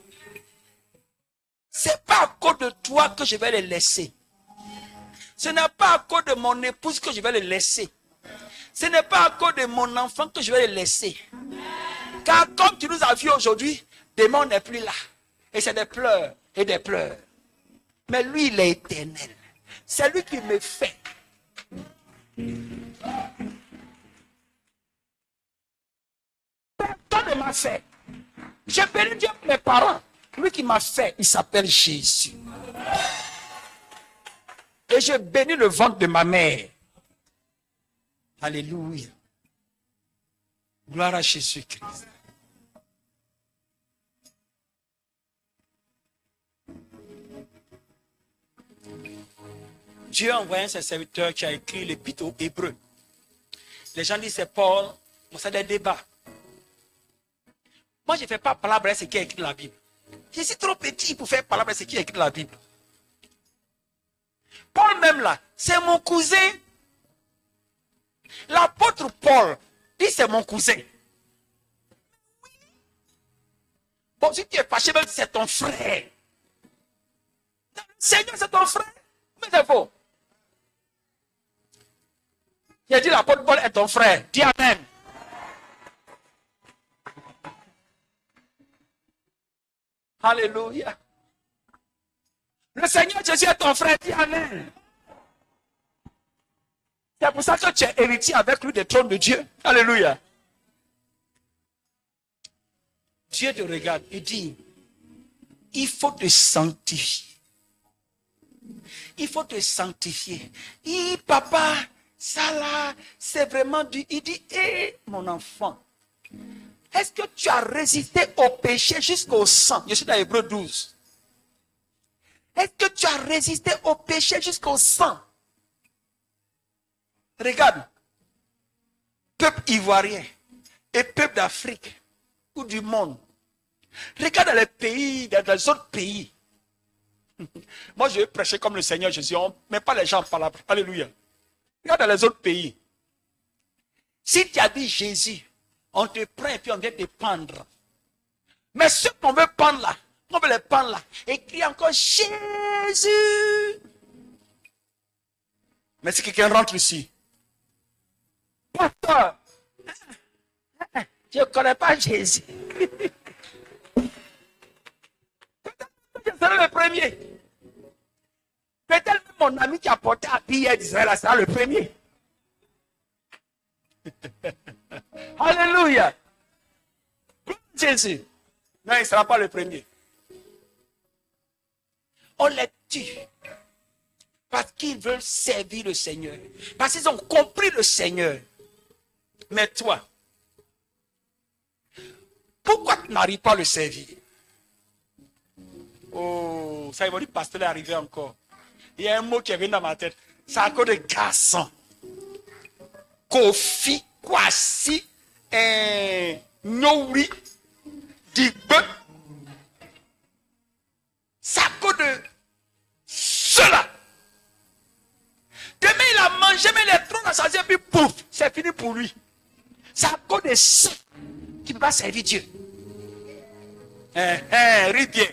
C'est pas à cause de toi que je vais le laisser. Ce n'est pas à cause de mon épouse que je vais le laisser. Ce n'est pas à cause de mon enfant que je vais le laisser. Car comme tu nous as vus aujourd'hui, demain on n'est plus là. Et c'est des pleurs et des pleurs. Mais lui, il est éternel. C'est lui qui me fait. Personne ne m'a fait. J'ai béni Dieu pour mes parents. Lui qui m'a fait, il s'appelle Jésus. Et je bénis le ventre de ma mère. Alléluia. Gloire à Jésus-Christ. Dieu a envoyé ses serviteurs qui a écrit l'épître aux Hébreux. Les gens disent c'est Paul, mais c'est des débats. Moi, je ne fais pas palabre avec ce qui est écrit dans la Bible. Je suis trop petit pour faire palabre avec ce qui est écrit dans la Bible. Paul même là, c'est mon cousin. L'apôtre Paul dit c'est mon cousin. Bon, si tu es fâché, même si c'est ton frère. Seigneur, c'est ton frère. Mais c'est faux. J'ai dit l'apôtre Paul est ton frère. Dis amen. Alléluia. Le Seigneur Jésus est ton frère. Dis amen. C'est pour ça que tu es héritier avec lui des trônes de Dieu. Alléluia. Dieu te regarde et dit, il faut te sanctifier. Il faut te sanctifier. Papa, ça là, c'est vraiment du... Il dit, mon enfant, est-ce que tu as résisté au péché jusqu'au sang? Je suis dans Hébreux 12. Est-ce que tu as résisté au péché jusqu'au sang? Regarde, peuple ivoirien et peuple d'Afrique ou du monde. Regarde dans les pays, dans les autres pays. Moi, je vais prêcher comme le Seigneur Jésus, on ne met pas les gens en palabre. Alléluia. Regarde dans les autres pays. Si tu as dit Jésus, on te prend et puis on vient te pendre. Mais ceux qu'on veut pendre là, on veut les pendre là, et crie encore Jésus. Mais si quelqu'un rentre ici, pasteur, je ne connais pas Jésus. Je serai le premier. Peut-être même mon ami qui a porté à billet d'Israël sera le premier. Alléluia. Jésus. Non, il ne sera pas le premier. On les tue. Parce qu'ils veulent servir le Seigneur. Parce qu'ils ont compris le Seigneur. Mais toi, pourquoi tu n'arrives pas à le servir? Oh, ça, ils vont dire, pasteur est arrivé encore. Il y a un mot qui est venu dans ma tête. C'est à cause de garçon. Kofi, Kwasi, Nouri, Digbe. C'est à cause de cela. Demain, il a mangé, mais il est trop dans sa vie, puis pouf, c'est fini pour lui. C'est à cause de ça qu'il ne peut pas servir Dieu. Ris bien.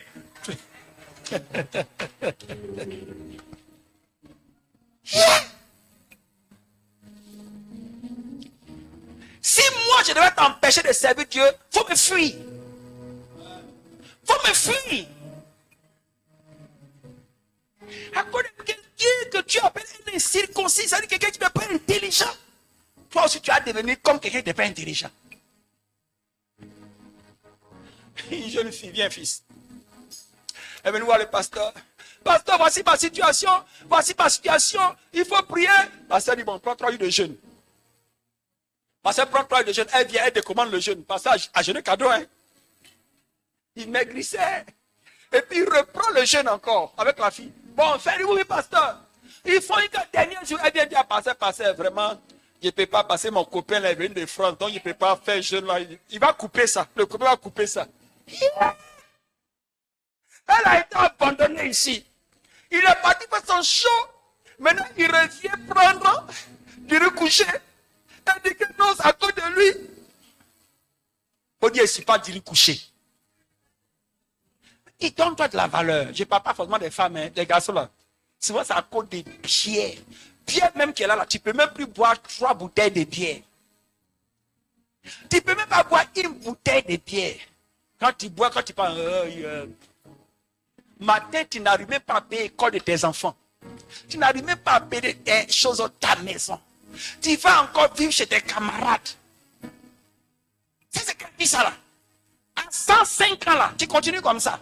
Si moi je devais t'empêcher de servir Dieu, il faut me fuir. Il faut me fuir. À cause de quelqu'un que tu appelles un incirconcis, ça dit quelqu'un qui n'est pas intelligent. Toi aussi tu vas devenir comme quelqu'un qui n'est pas intelligent. Une jeune fille, viens fils. Elle est venue voir le pasteur. Pasteur, voici ma situation. Voici ma situation. Il faut prier. Pasteur dit, bon, prends 3 jours de jeûne. Pasteur prend 3 jours de jeûne. Elle vient, elle décommande le jeûne. Pasteur a jeûné cadeau. Hein? Il maigrissait. Et puis il reprend le jeûne encore avec la fille. Bon, fais oui, pasteur. Il faut une dernière jour. Elle vient dire, pasteur, vraiment, je ne peux pas passer mon copain là, il vient de France. Donc, il ne peut pas faire jeûne là. Il va couper ça. Le copain va couper ça. Elle a été abandonnée ici. Il est parti faire son show. Maintenant, il revient prendre du recoucher. Elle dit que non, c'est à cause de lui. On dit, je ne suis pas du recoucher. Il donne-toi de la valeur. Je ne parle pas forcément des femmes, hein, des garçons là. Souvent, c'est à cause des bières. Bière même qu'elle a là, tu ne peux même plus boire 3 bouteilles de bière. Tu ne peux même pas boire une bouteille de bière. Quand tu bois, quand tu parles, matin, tu n'arrives même pas à payer l'école de tes enfants. Tu n'arrives même pas à payer des choses dans ta maison. Tu vas encore vivre chez tes camarades. C'est ce qu'elle dit ça là. À 105 ans là, tu continues comme ça.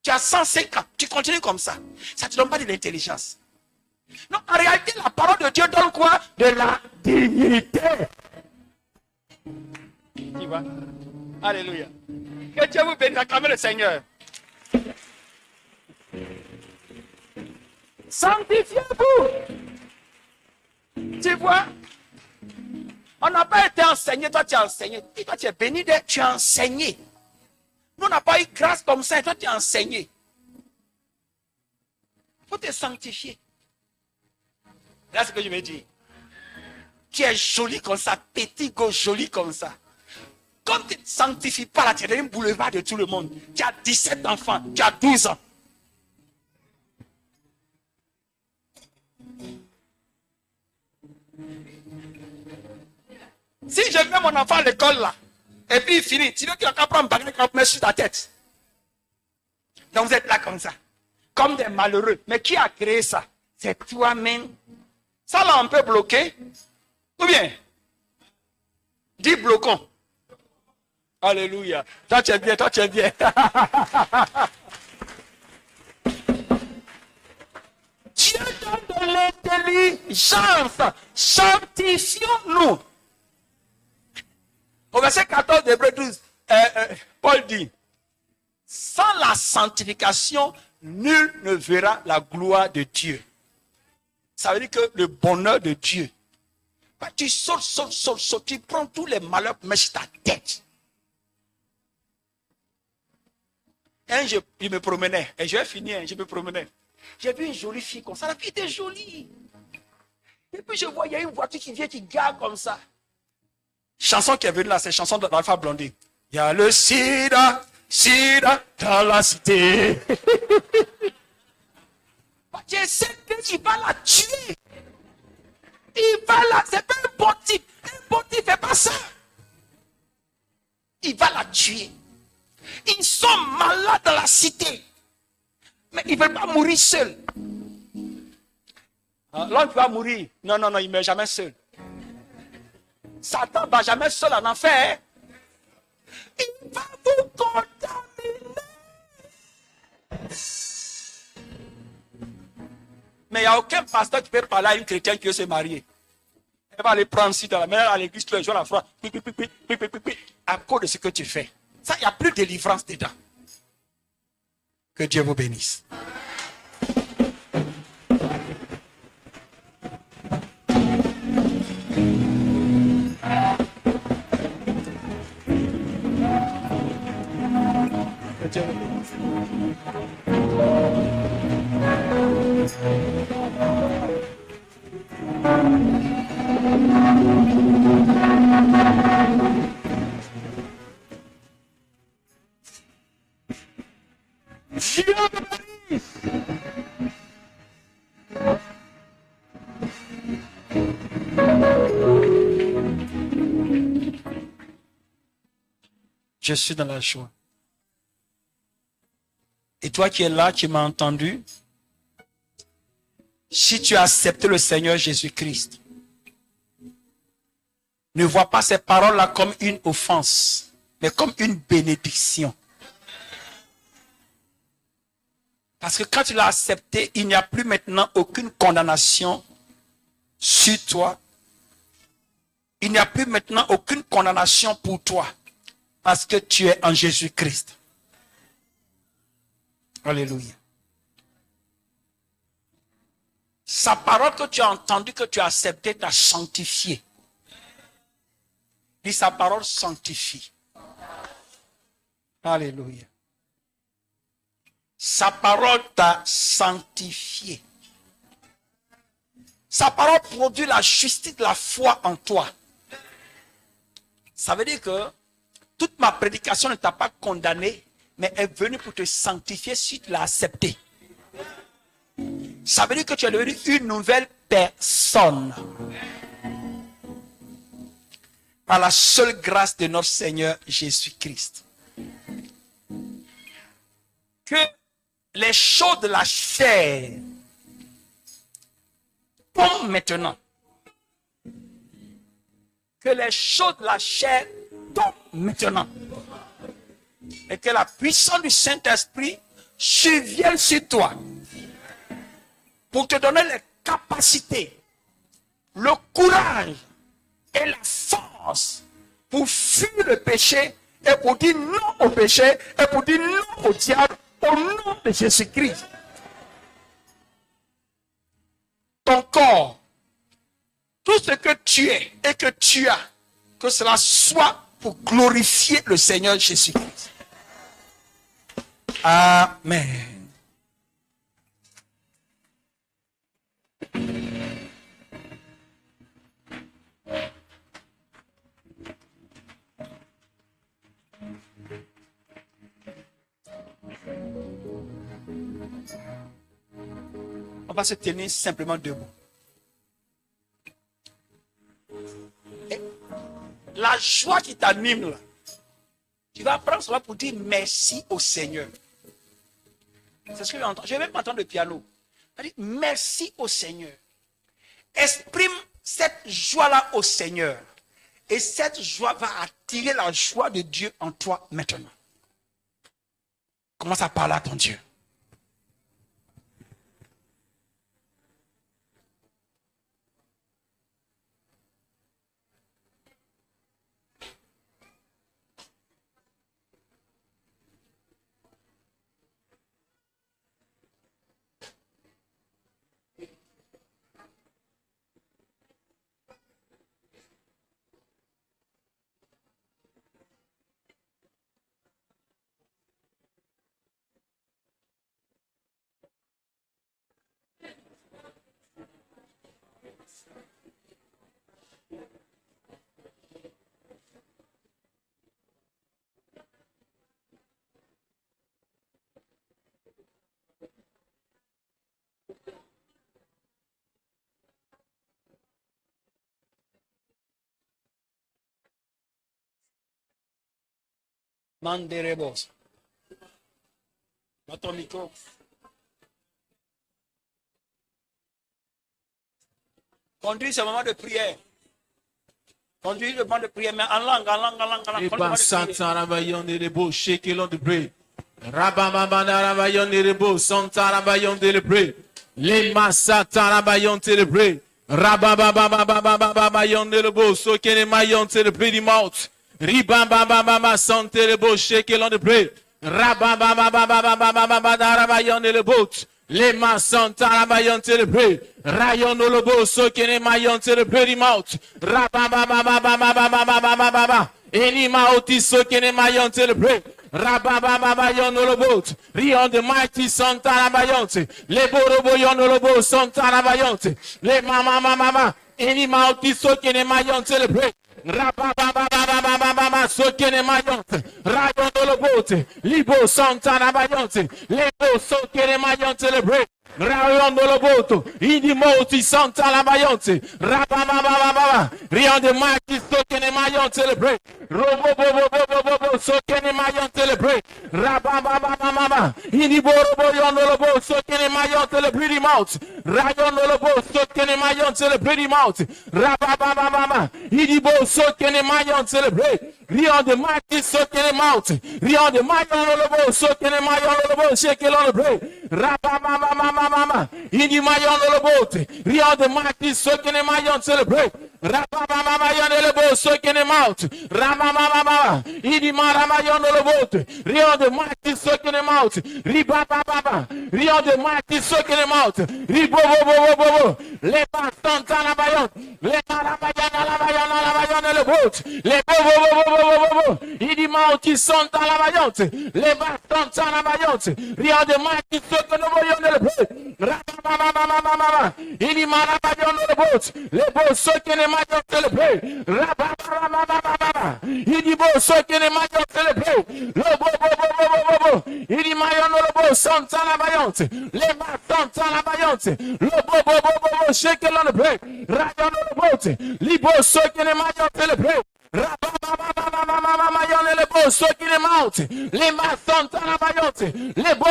Tu as 105 ans, tu continues comme ça. Ça ne te donne pas de l'intelligence. Non, en réalité, la parole de Dieu donne quoi? De la dignité. Tu vois? Alléluia. Que Dieu vous bénisse, acclamez le Seigneur. Sanctifiez-vous. Tu vois, on n'a pas été enseigné, toi tu as enseigné. Et toi tu es béni, tu as enseigné. Nous on n'a pas eu grâce comme ça, et toi tu as enseigné. Il faut te sanctifier. Là, c'est ce que je me dis. Tu es joli comme ça, petit go joli comme ça. Comme tu ne te sanctifies pas, là, tu es un boulevard de tout le monde. Tu as 17 enfants, tu as 12 ans. Si je mets mon enfant à l'école là, et puis il finit, tu veux qu'il va prendre un baguette et mettre sur ta tête. Donc vous êtes là comme ça, comme des malheureux. Mais qui a créé ça? C'est toi-même. Ça là, on peut bloquer. Ou bien, dis bloquons. Alléluia. Toi tu es bien, toi tu es bien. Dieu donne de l'intelligence. Sanctifions-nous. Au verset 14 d'Hébreux 12, Paul dit, sans la sanctification, nul ne verra la gloire de Dieu. Ça veut dire que le bonheur de Dieu, bah, tu sautes, tu prends tous les malheurs pour mettre sur ta tête. Un jour, je me promenais, et je vais finir, je me promenais. J'ai vu une jolie fille comme ça, la fille était jolie. Et puis je vois, il y a une voiture qui vient, qui gare comme ça. Chanson qui est venue là, c'est chanson d'Alpha Blondy. Il y a le sida dans la cité. Je sais qu'il va la tuer. Il va la, c'est pas un bon type. Un bon type fait pas ça. Il va la tuer. Ils sont malades dans la cité. Mais ils ne veulent pas mourir seuls. L'homme va mourir. Non, il ne meurt jamais seul. Satan ne va jamais seul en enfer. Il va vous contaminer. Mais il n'y a aucun pasteur qui peut parler à une chrétienne qui veut se marier. Elle va aller prendre si dans la main à l'église tous les jours la foi. À cause de ce que tu fais. Ça, il n'y a plus de délivrance dedans. Que Dieu vous bénisse. Que Dieu vous bénisse. Dieu vous bénisse. Je suis dans la joie. Et toi qui es là, qui m'as entendu, si tu as accepté le Seigneur Jésus-Christ, ne vois pas ces paroles-là comme une offense, mais comme une bénédiction. Parce que quand tu l'as accepté, il n'y a plus maintenant aucune condamnation sur toi. Il n'y a plus maintenant aucune condamnation pour toi. Parce que tu es en Jésus-Christ. Alléluia. Sa parole que tu as entendue, que tu as acceptée, t'a sanctifié. Dis, sa parole sanctifie. Alléluia. Sa parole t'a sanctifié. Sa parole produit la justice de la foi en toi. Ça veut dire que toute ma prédication ne t'a pas condamné, mais est venue pour te sanctifier si tu l'as accepté. Ça veut dire que tu es devenu une nouvelle personne. Par la seule grâce de notre Seigneur Jésus-Christ. Que les choses de la chair tombent maintenant. Que les choses de la chair tombent maintenant. Et que la puissance du Saint-Esprit survienne sur toi. Pour te donner les capacités, le courage et la force pour fuir le péché et pour dire non au péché et pour dire non au diable au nom de Jésus-Christ. ton corps, tout ce que tu es et que tu as, que cela soit pour glorifier le Seigneur Jésus-Christ. Amen. On va se tenir simplement debout. Et la joie qui t'anime là, tu vas prendre cela pour dire merci au Seigneur. C'est ce que j'entends. Je vais même entendre le piano. Merci au Seigneur. Exprime cette joie-là au Seigneur. Et cette joie va attirer la joie de Dieu en toi maintenant. Commence à parler à ton Dieu. Manderebos. Dans ton micro. Conduis ce moment de prière. Conduis le moment de prière, mais en langue. Les massatarabayon télébré. Rabababababababayon delebo. Sokene mayon télébré di maut. Ribababababa santelebo shekelon de bré. Rabababababababababarabayon delebo. Les massatarabayon télébré. Rayon delebo. Sokene mayon télébré di maut. Rabababababababababababa. Eni mauti sokene mayon télébré. Rababababayon olobot, Rion de Mighty Santarabayonte, les Boroboyon olobo Santarabayonte, les mama, Eni Mauti Sokene Mayon celebrate. Rabababababababa Sokene Mayonte, Rayon olobote, Libo Santarabayonte, Lebo Sokene Mayon celebrate. Rayon oloboto, Indi Mauti Santarabayonte, Rabababababa, Rion de Mighty Sokene Mayon celebrate. Robo sokene mayon celebrate. Rabababababa. Ini borobo yonolobo sokene mayon celebrate mouth. Rayon nolobo sokene mayon celebrate mouth. Rabababababa. Ini bo sokene mayon celebrate. Rion de Mighty sokene mouth. Rion de mayon nolobo sokene mayon nolobo shake on the break. Rabababababa. Ini mayon nolobo. Rion de Mighty sokene mayon celebrate. Rababababa yonolobo sokene mouth. Ramamamama, Idi Maramayon the boat, Rio de Mighty soaking him out, Ribababa, Rio de Mighty soaking him out, Ribobobobobo, Lepa Santana Bayon, Lepa Rabayan the boat, Lebobobobobo, Idi Mauti Santana Bayonte, Lepa Santana Bayonte, Rio de Mighty soaking the boat, Rabababa, Idi Maramayon the boat, Lebo soaking him out the boat, Rabababa. Idibo sokene mayon celebrate. Lobo. Idi mayon lobo santana bayonte. Lema santana bayonte. Lobo shake on the break. Rayon lobo. Libo sokene mayon celebrate. Rababababababa mayon lebo sokene mount. Lema santana bayonte. Lebo.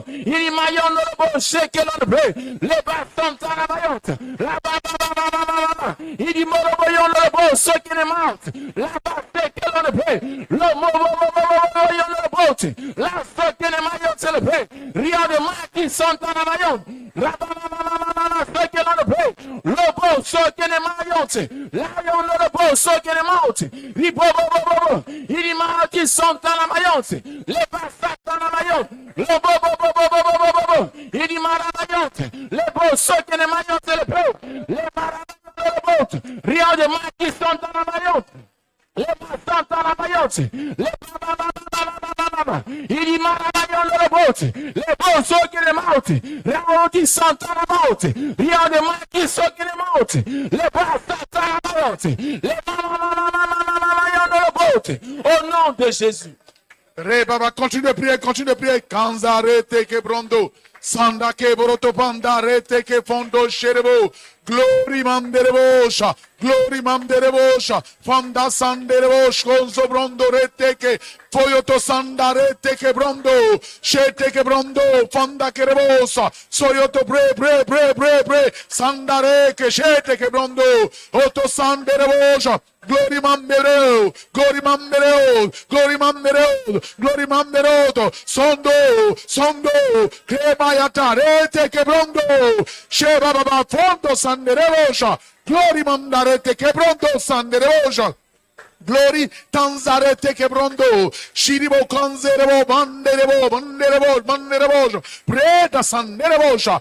Idi mayon lobo shake on the break. Leba santana bayonte. Rabababababa. Idi morobo yon lobo sokene mount. La base on the break. Lobo yon the boat. La sokene mayon celebrate. Rio de Maki Santana mayon. Rabababababa sokene on the break. Lobo sokene mayon. Lion the boat sokene mount. Ribobobobo. Idi Maki Santana mayon. Leba Santana mayon. Lobo. Idi Mara mayon. Lebo so che ne magnate le più. Le maraviglie rio de maki santa la maiote. Le santa la maiote. Le baba. I maraviglie le bote. Le bo so che ne mauti. Rio di santa la maiote. Rio de maki so che ne mauti. Le basta la maiote. Le au nom de Jésus. Re Baba, continue de prier. Kanzarete ke brondo. Sanda ke boroto panda rete ke fondo sherebo. Glory manderebosha. Fanda sanderebosha. Konzo brondo rete ke. Foyoto sanda rete ke brondo. Shete ke brondo. Fanda ke rebosa. Soyoto bre. Sanda re ke shete ke brondo. Oto sanderebosha. Glory mambereo, sondo, cremayata, rete quebrondo, sheba baba, fondo sandereosha, glory mandarete quebrondo sandereosha. Glory tanzarete quebrondo, shiribo kanzerebo, manderebo, preda sanderebosha,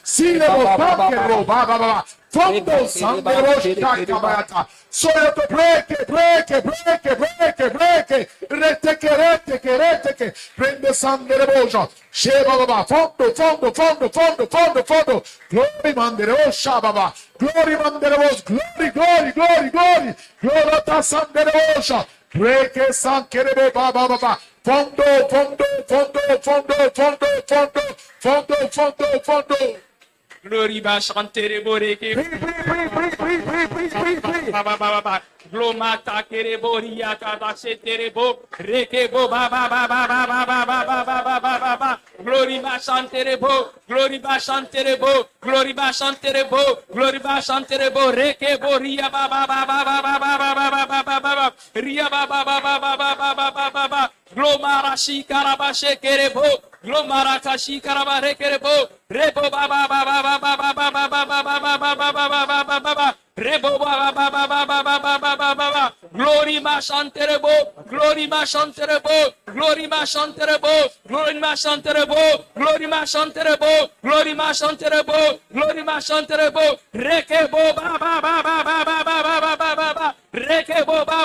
silebo pankero, baba. Fondo sanderebosha kabayata. Soyoto breke, reteke, prende sanderebosha. Sheba baba, fondo. Glory manderebosha baba. Glory manderebosha, glory. Glorata sanderebosha. Breke sankerebo baba. Fondo. Glory ba chantere boreke. Ba. Glomata kerebo riaka da seterebo reke bo ba. Glory ba chantere bo reke bo ria ba. Ria ba. Glomara shikaraba shekerebo. Glomara kashikaraba rekerebo. Rebo ba. Rebo ba. Glory ma chanterebo. Rekebo ba. Rekebo ba.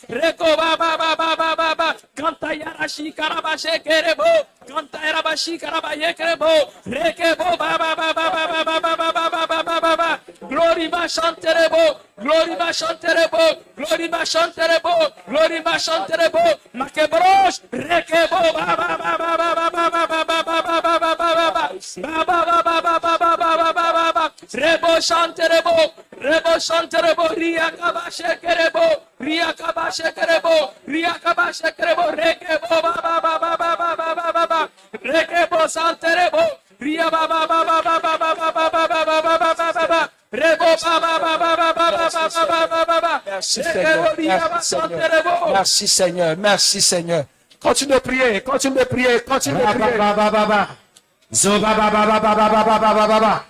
Reko ba. Kanta yarashi karabashe kerebo. Kanta yarabashi karabaye kerebo. Rekebo ba. Glory ma chanterebo. Makebrosh. Rekebo ba. Rebo chanterebo. Ria kabashe kerebo. Rekebo ba. Rekebo santerebo. Ria ba. Rebo ba. Merci Seigneur. Continue de prier. Zoba baba.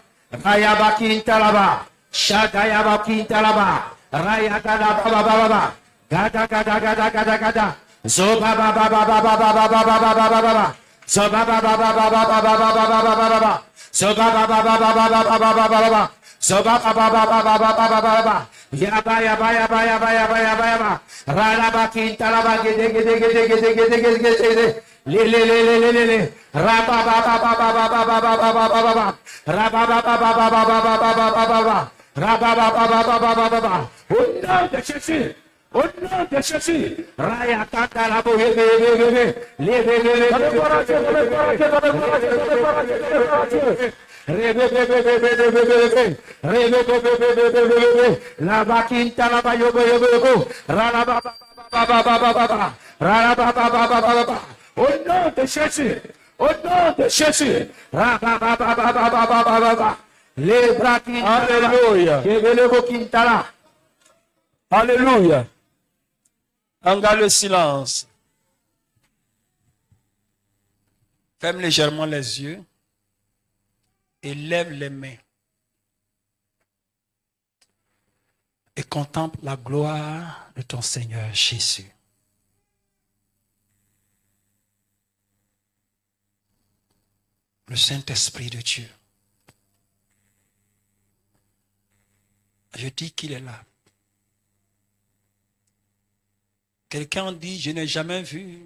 Raya bakinta laba. Shagaya bakinta laba. Raya gada baba. Gada. Zoba baba. Zoba baba. Yaba. Rala bakinta laba. Gede. Le. Raba. Au nom de Jésus, Raya Kaka la la bakinta la bayobo rala au nom de Jésus, les bras qui Alléluia. On garde le silence. Ferme légèrement les yeux et lève les mains. Et contemple la gloire de ton Seigneur Jésus. Le Saint-Esprit de Dieu. Je dis qu'il est là. Quelqu'un dit, je n'ai jamais vu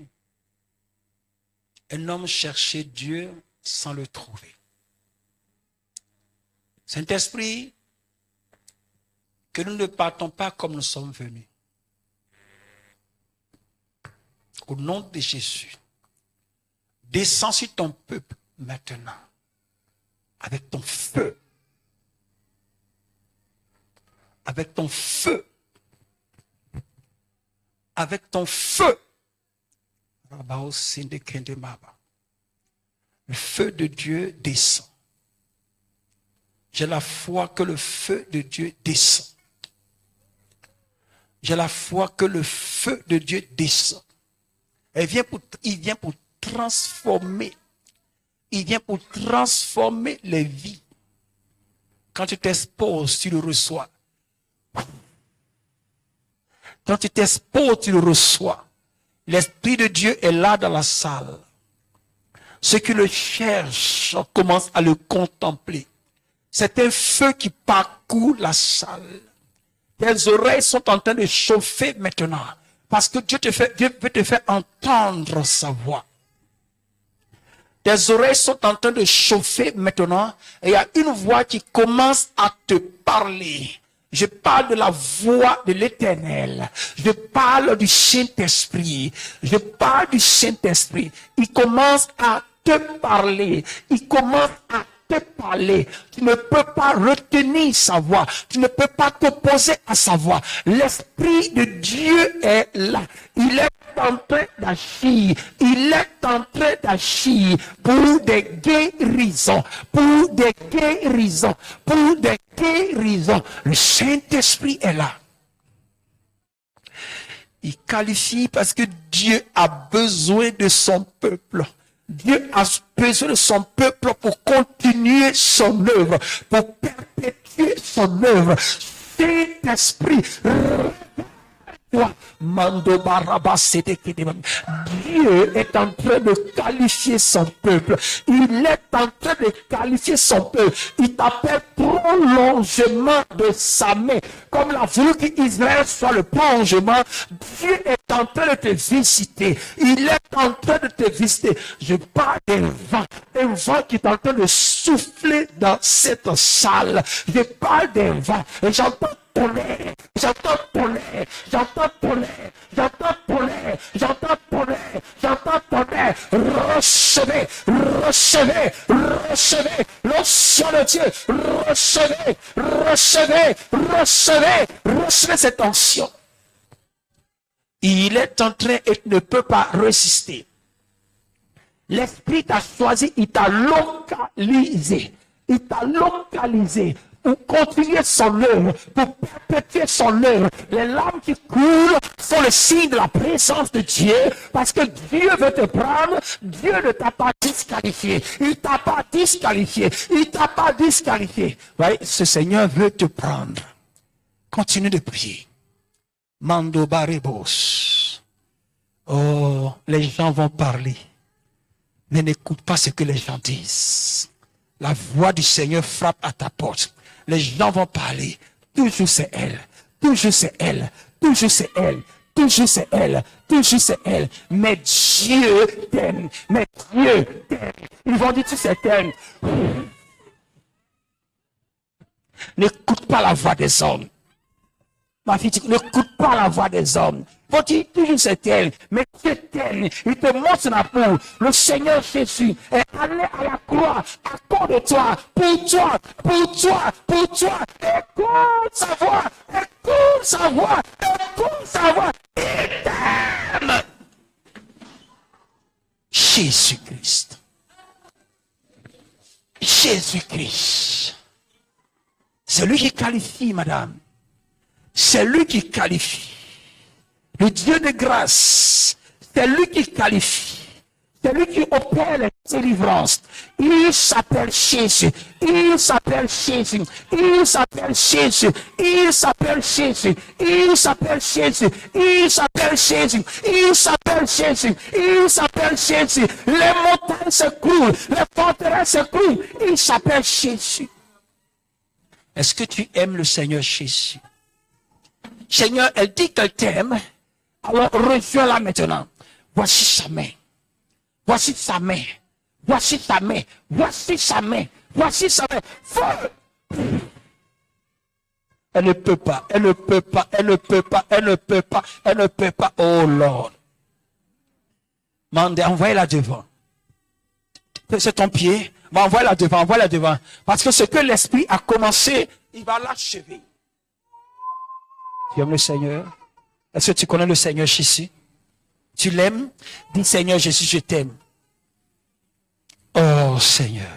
un homme chercher Dieu sans le trouver. Saint-Esprit, que nous ne partons pas comme nous sommes venus. Au nom de Jésus, descends sur ton peuple maintenant, avec ton feu. Avec ton feu. Avec ton feu. Le feu de Dieu descend. J'ai la foi que le feu de Dieu descend. J'ai la foi que le feu de Dieu descend. Il vient pour transformer. Il vient pour transformer les vies. Quand tu t'exposes, tu le reçois. Quand tu t'exposes, tu le reçois. L'Esprit de Dieu est là dans la salle. Ceux qui le cherchent commencent à le contempler. C'est un feu qui parcourt la salle. Tes oreilles sont en train de chauffer maintenant. Parce que Dieu veut te faire entendre sa voix. Tes oreilles sont en train de chauffer maintenant. Et il y a une voix qui commence à te parler. Je parle de la voix de l'Éternel. Je parle du Saint-Esprit. Je parle du Saint-Esprit. Il commence à te parler. Il commence à te parler. Tu ne peux pas retenir sa voix. Tu ne peux pas t'opposer à sa voix. L'Esprit de Dieu est là. Il est en train d'agir. Il est en train d'agir pour des guérisons. Pour des guérisons. Pour des guérisons. Le Saint-Esprit est là. Il qualifie parce que Dieu a besoin de son peuple. Dieu a besoin de son peuple pour continuer son œuvre, pour perpétuer son œuvre. Saint-Esprit, Dieu est en train de qualifier son peuple. Il est en train de qualifier son peuple. Il t'appelle prolongement de sa main. Comme il a voulu qu'Israël soit le prolongement, Dieu est en train de te visiter. Il est en train de te visiter. Je parle d'un vent. Un vent qui est en train de souffler dans cette salle. Je parle d'un vent. Et j'entends tonnerre, j'entends tonnerre, j'entends tonnerre, j'entends tonnerre, j'entends tonnerre, j'entends tonnerre. Recevez, recevez, recevez l'onction de Dieu. Recevez, recevez, recevez, recevez cette onction. Il est en train et ne peut pas résister. L'Esprit t'a choisi, il t'a localisé. Il t'a localisé pour continuer son œuvre, pour perpétuer son œuvre. Les larmes qui coulent sont le signe de la présence de Dieu, parce que Dieu veut te prendre. Dieu ne t'a pas disqualifié. Il t'a pas disqualifié. Il t'a pas disqualifié. Voyez, ce Seigneur veut te prendre. Continue de prier. Mando barebos. Oh, les gens vont parler. Mais n'écoute pas ce que les gens disent. La voix du Seigneur frappe à ta porte. Les gens vont parler. Toujours c'est elle. Toujours c'est elle. Toujours c'est elle. Toujours c'est elle. Toujours c'est elle. Mais Dieu t'aime. Mais Dieu t'aime. Ils vont dire, tu sais, t'aimes. N'écoute pas la voix des hommes. Ma fille, n'écoute pas la voix des hommes. Faut dire, toujours c'est elle. Mais Dieu t'aime. Il te montre son amour. Le Seigneur Jésus est allé à la croix à cause de toi. Pour toi. Pour toi. Pour toi. Écoute sa voix. Écoute sa voix. Écoute sa voix. Il t'aime. Jésus-Christ. Jésus-Christ. C'est lui qui qualifie, madame. C'est lui qui qualifie. Le Dieu de grâce, c'est lui qui qualifie. C'est lui qui opère les délivrances. Il s'appelle Jésus. Il s'appelle Jésus. Il s'appelle Jésus. Il s'appelle Jésus. Il s'appelle Jésus. Il s'appelle Jésus. Il s'appelle Jésus. Il s'appelle Jésus. Les montagnes s'écroulent, les forteresses s'écroulent. Il s'appelle Jésus. Est-ce que tu aimes le Seigneur Jésus? Seigneur, elle dit qu'elle t'aime. Alors rejoins-la maintenant. Voici sa main. Voici sa main. Voici sa main. Voici sa main. Voici sa main. Feu! Elle ne peut pas. Elle ne peut pas. Elle ne peut pas. Elle ne peut pas. Elle ne peut pas. Oh Lord. Mandez, envoyez-la devant. C'est ton pied. Mais envoie-la devant. Envoie-la devant. Parce que ce que l'Esprit a commencé, il va l'achever. Tu aimes le Seigneur? Est-ce que tu connais le Seigneur Jésus? Tu l'aimes? Dis Seigneur Jésus, je t'aime. Oh Seigneur,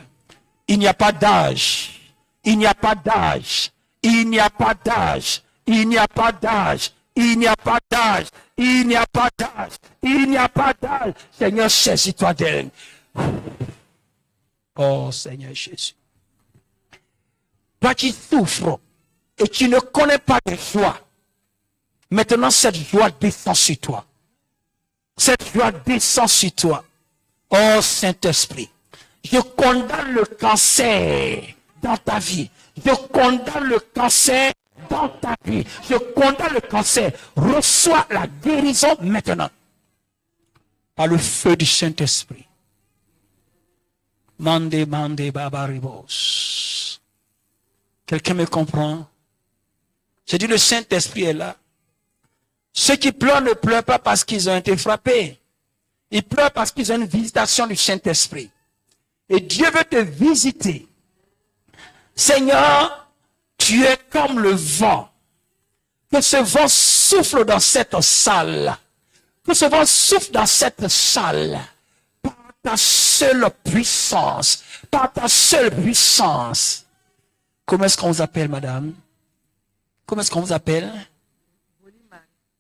il n'y a pas d'âge. Il n'y a pas d'âge. Il n'y a pas d'âge. Il n'y a pas d'âge. Il n'y a pas d'âge. Il n'y a pas d'âge. Il n'y a pas d'âge. Seigneur, saisis-toi d'elle. Oh Seigneur Jésus. Toi qui souffres et qui ne connais pas de joie, maintenant cette joie descend sur toi. Cette joie descend sur toi. Oh Saint-Esprit, je condamne le cancer dans ta vie. Je condamne le cancer dans ta vie. Je condamne le cancer. Reçois la guérison maintenant. Par le feu du Saint-Esprit. Mande, babaribos. Quelqu'un me comprend? J'ai dit le Saint-Esprit est là. Ceux qui pleurent ne pleurent pas parce qu'ils ont été frappés. Ils pleurent parce qu'ils ont une visitation du Saint-Esprit. Et Dieu veut te visiter. Seigneur, tu es comme le vent. Que ce vent souffle dans cette salle. Que ce vent souffle dans cette salle. Par ta seule puissance. Par ta seule puissance. Comment est-ce qu'on vous appelle, madame? Comment est-ce qu'on vous appelle?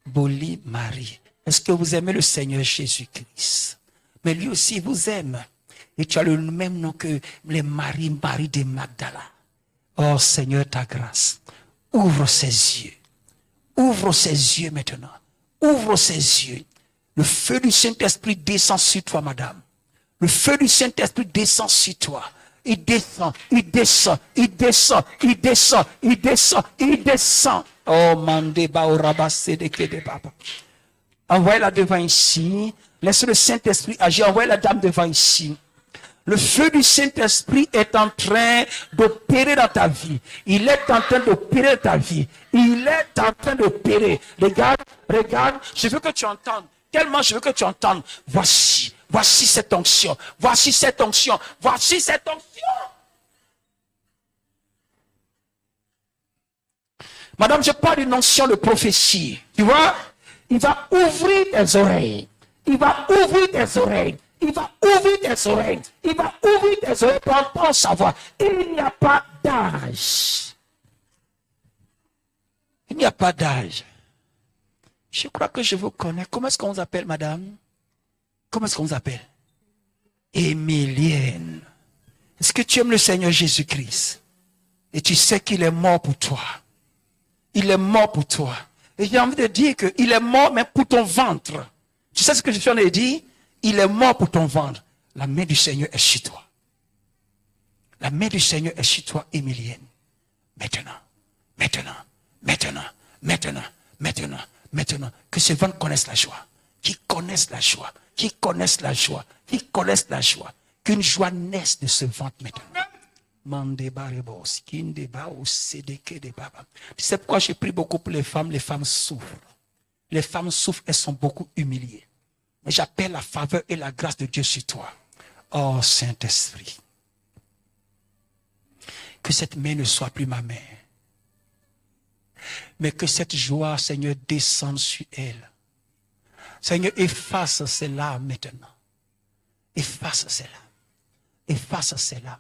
Boli Marie. Est-ce que vous aimez le Seigneur Jésus-Christ? Mais lui aussi vous aime. Et tu as le même nom que les Marie de Magdala. Oh Seigneur, ta grâce. Ouvre ses yeux. Ouvre ses yeux maintenant. Ouvre ses yeux. Le feu du Saint-Esprit descend sur toi, madame. Le feu du Saint-Esprit descend sur toi. Il descend, il descend, il descend, il descend, il descend, il descend. Oh, mandeba au rabasse de kede papa. Envoyez-la devant ici. Laissez le Saint-Esprit agir. Envoyez la dame devant ici. Le feu du Saint-Esprit est en train d'opérer dans ta vie. Il est en train d'opérer dans ta vie. Il est en train d'opérer. Regarde, regarde. Je veux que tu entendes. Tellement je veux que tu entendes. Voici cette onction. Voici cette onction. Voici cette onction. Madame, je parle d'une onction de prophétie. Tu vois? Il va ouvrir tes oreilles. Il va ouvrir tes oreilles. Il va ouvrir tes oreilles. Il va ouvrir tes oreilles pour entendre sa voix. Il n'y a pas d'âge. Il n'y a pas d'âge. Je crois que je vous connais. Comment est-ce qu'on vous appelle, madame? Comment est-ce qu'on vous appelle? Émilienne. Est-ce que tu aimes le Seigneur Jésus-Christ? Et tu sais qu'il est mort pour toi. Il est mort pour toi. Et j'ai envie de dire qu'il est mort même pour ton ventre. Tu sais ce que je suis en train de dire? Il est mort pour ton ventre. La main du Seigneur est sur toi. La main du Seigneur est sur toi, Émilienne. Maintenant, maintenant, maintenant, maintenant, maintenant, maintenant. Que ce ventre connaisse la joie. Qui connaissent la joie. Qui connaissent la joie. Qui connaissent la joie. Qu'une joie naisse de ce ventre maintenant. Tu sais pourquoi je prie beaucoup pour les femmes? Les femmes souffrent. Les femmes souffrent, elles sont beaucoup humiliées. Mais j'appelle la faveur et la grâce de Dieu sur toi. Oh Saint-Esprit. Que cette main ne soit plus ma main. Mais que cette joie, Seigneur, descende sur elle. Seigneur, efface cela maintenant. Efface cela. Efface cela.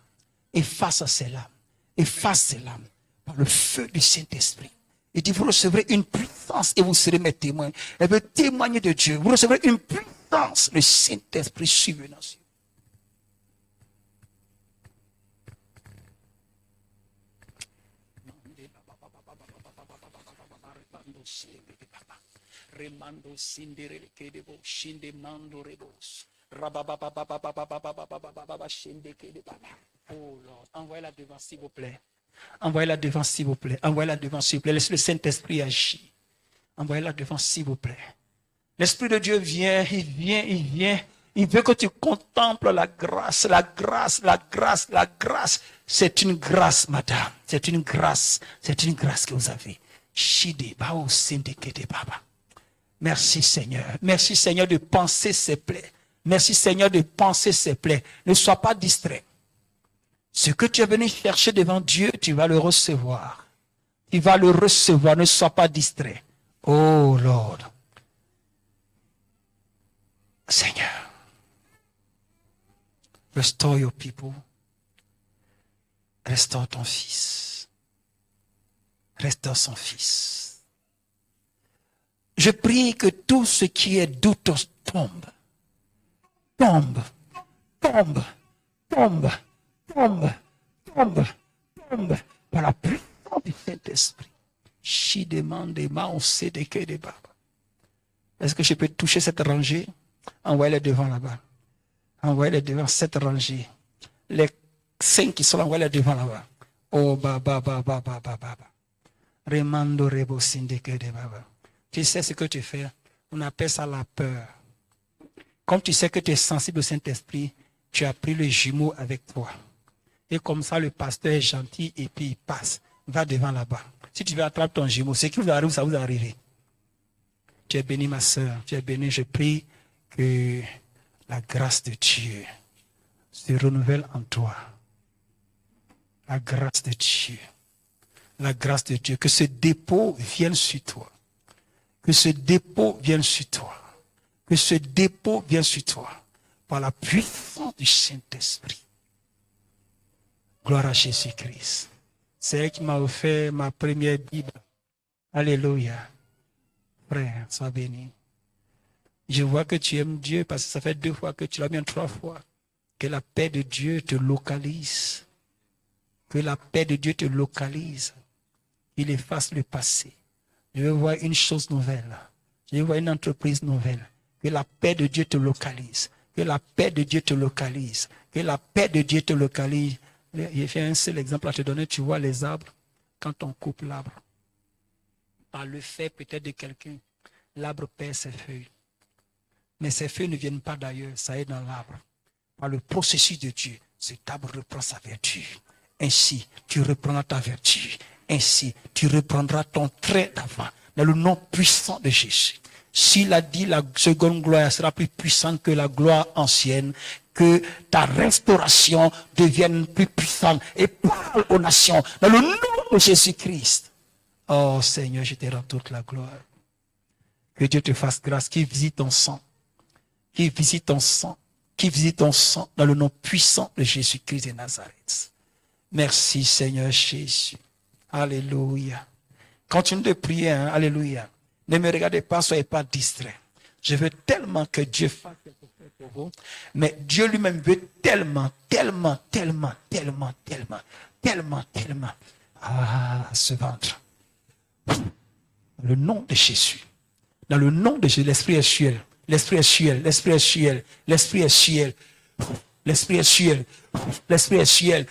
Efface cela. Efface cela. Par le feu du Saint-Esprit. Il dit, vous recevrez une puissance et vous serez mes témoins. Elle veut témoigner de Dieu. Vous recevrez une puissance. Le Saint-Esprit survenant sur vous. Remando sindere kedebo shinde mando rebos Oh Lord, envoyez-la devant, s'il vous plaît. Envoyez-la devant, s'il vous plaît. Envoyez-la devant, s'il vous plaît. Laissez le Saint-Esprit agir. Envoyez-la devant, s'il vous plaît. L'Esprit de Dieu vient, il vient, il vient. Il veut que tu contemples la grâce, la grâce, la grâce, la grâce. C'est une grâce, madame. C'est une grâce. C'est une grâce que vous avez. Merci Seigneur. Merci Seigneur de penser ses plaies. Merci Seigneur de penser ses plaies. Ne sois pas distrait. Ce que tu es venu chercher devant Dieu, tu vas le recevoir. Tu vas le recevoir. Ne sois pas distrait. Oh Lord. Seigneur. Restore your people. Restaure ton fils. Restaure son fils. Je prie que tout ce qui est doute tombe. Tombe. Tombe. Tombe. Tombe. Tombe. Tombe. Par la puissance du Saint-Esprit. Chi demande ma on sait de que des babas. Est-ce que je peux toucher cette rangée? Envoyez-les devant là-bas. Envoyez-les devant cette rangée. Les 5 qui sont là, envoyez-les devant là-bas. Oh, baba. Remando rebo sindeke de baba. Tu sais ce que tu fais? On appelle ça la peur. Comme tu sais que tu es sensible au Saint-Esprit, tu as pris le jumeau avec toi. Et comme ça, le pasteur est gentil et puis il passe. Va devant là-bas. Si tu veux attraper ton jumeau, ce qui vous arrive, ça vous arrive. Tu es béni, ma soeur. Tu es béni. Je prie que la grâce de Dieu se renouvelle en toi. La grâce de Dieu. La grâce de Dieu. Que ce dépôt vienne sur toi. Que ce dépôt vienne sur toi. Que ce dépôt vienne sur toi. Par la puissance du Saint-Esprit. Gloire à Jésus-Christ. C'est elle qui m'a offert ma première Bible. Alléluia. Frère, sois béni. Je vois que tu aimes Dieu parce que ça fait 2 fois que tu l'as bien 3 fois. Que la paix de Dieu te localise. Que la paix de Dieu te localise. Il efface le passé. Je veux voir une chose nouvelle. Je veux voir une entreprise nouvelle. Que la paix de Dieu te localise. Que la paix de Dieu te localise. Que la paix de Dieu te localise. J'ai fait un seul exemple à te donner. Tu vois les arbres. Quand on coupe l'arbre, par le fait peut-être de quelqu'un, l'arbre perd ses feuilles. Mais ces feuilles ne viennent pas d'ailleurs, ça est dans l'arbre. Par le processus de Dieu, cet arbre reprend sa vertu. Ainsi, tu reprendras ta vertu. Ainsi, tu reprendras ton trait d'avant. Dans le nom puissant de Jésus. S'il a dit la seconde gloire sera plus puissante que la gloire ancienne, que ta restauration devienne plus puissante et parle aux nations. Dans le nom de Jésus-Christ. Oh Seigneur, je te rends toute la gloire. Que Dieu te fasse grâce, qu'il visite ton sang. Qui visite ton sang, qui visite ton sang dans le nom puissant de Jésus-Christ de Nazareth. Merci Seigneur Jésus. Alléluia. Continue de prier, hein? Alléluia. Ne me regardez pas, soyez pas distraits. Je veux tellement que Dieu fasse quelque chose pour vous, mais Dieu lui-même veut tellement. Se vendre. Dans le nom de Jésus. Dans le nom de Jésus, l'Esprit est ciel. L'Esprit est ciel, l'Esprit est ciel, l'Esprit est ciel, l'Esprit est ciel, l'Esprit est ciel,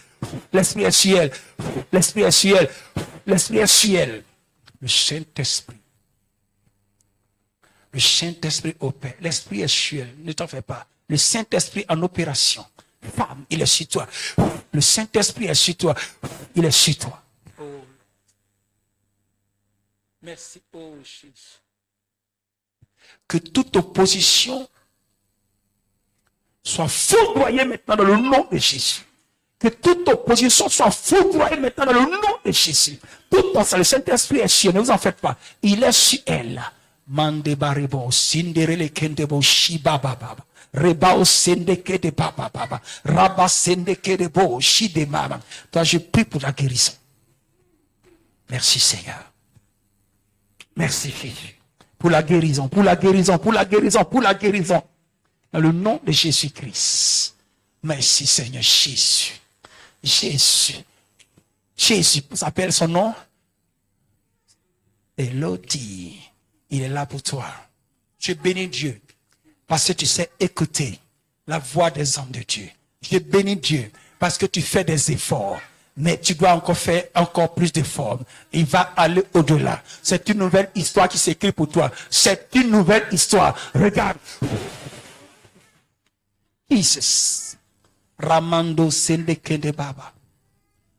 l'Esprit est ciel, l'Esprit est ciel, l'Esprit est ciel. Le Saint-Esprit opère, l'Esprit est ciel, ne t'en fais pas. Le Saint-Esprit en opération. Femme, il est sur toi. Le Saint-Esprit est sur toi, il est sur toi. Oh. Merci, oh Jésus. Que toute opposition soit foudroyée maintenant dans le nom de Jésus. Que toute opposition soit foudroyée maintenant dans le nom de Jésus. Tout pensée, le Saint-Esprit est sur, ne vous en faites pas. Il est sur elle. Mande baribo, sinderele kendebo shibababa. Rebao sendeke de baba baba. Raba sendeke de bo shide mama. Toi, je prie pour la guérison. Merci Seigneur. Merci Jésus. Pour la guérison, pour la guérison, pour la guérison, pour la guérison. Dans le nom de Jésus-Christ. Merci Seigneur Jésus. Jésus. Jésus, s'appelle son nom. Elodie. Il est là pour toi. Je bénis Dieu. Parce que tu sais écouter. la voix des hommes de Dieu. Je bénis Dieu parce que tu fais des efforts. Mais tu dois encore faire encore plus d'efforts. Il va aller au-delà. C'est une nouvelle histoire qui s'écrit pour toi. C'est une nouvelle histoire. Regarde. Jesus. Ramando sende kende baba.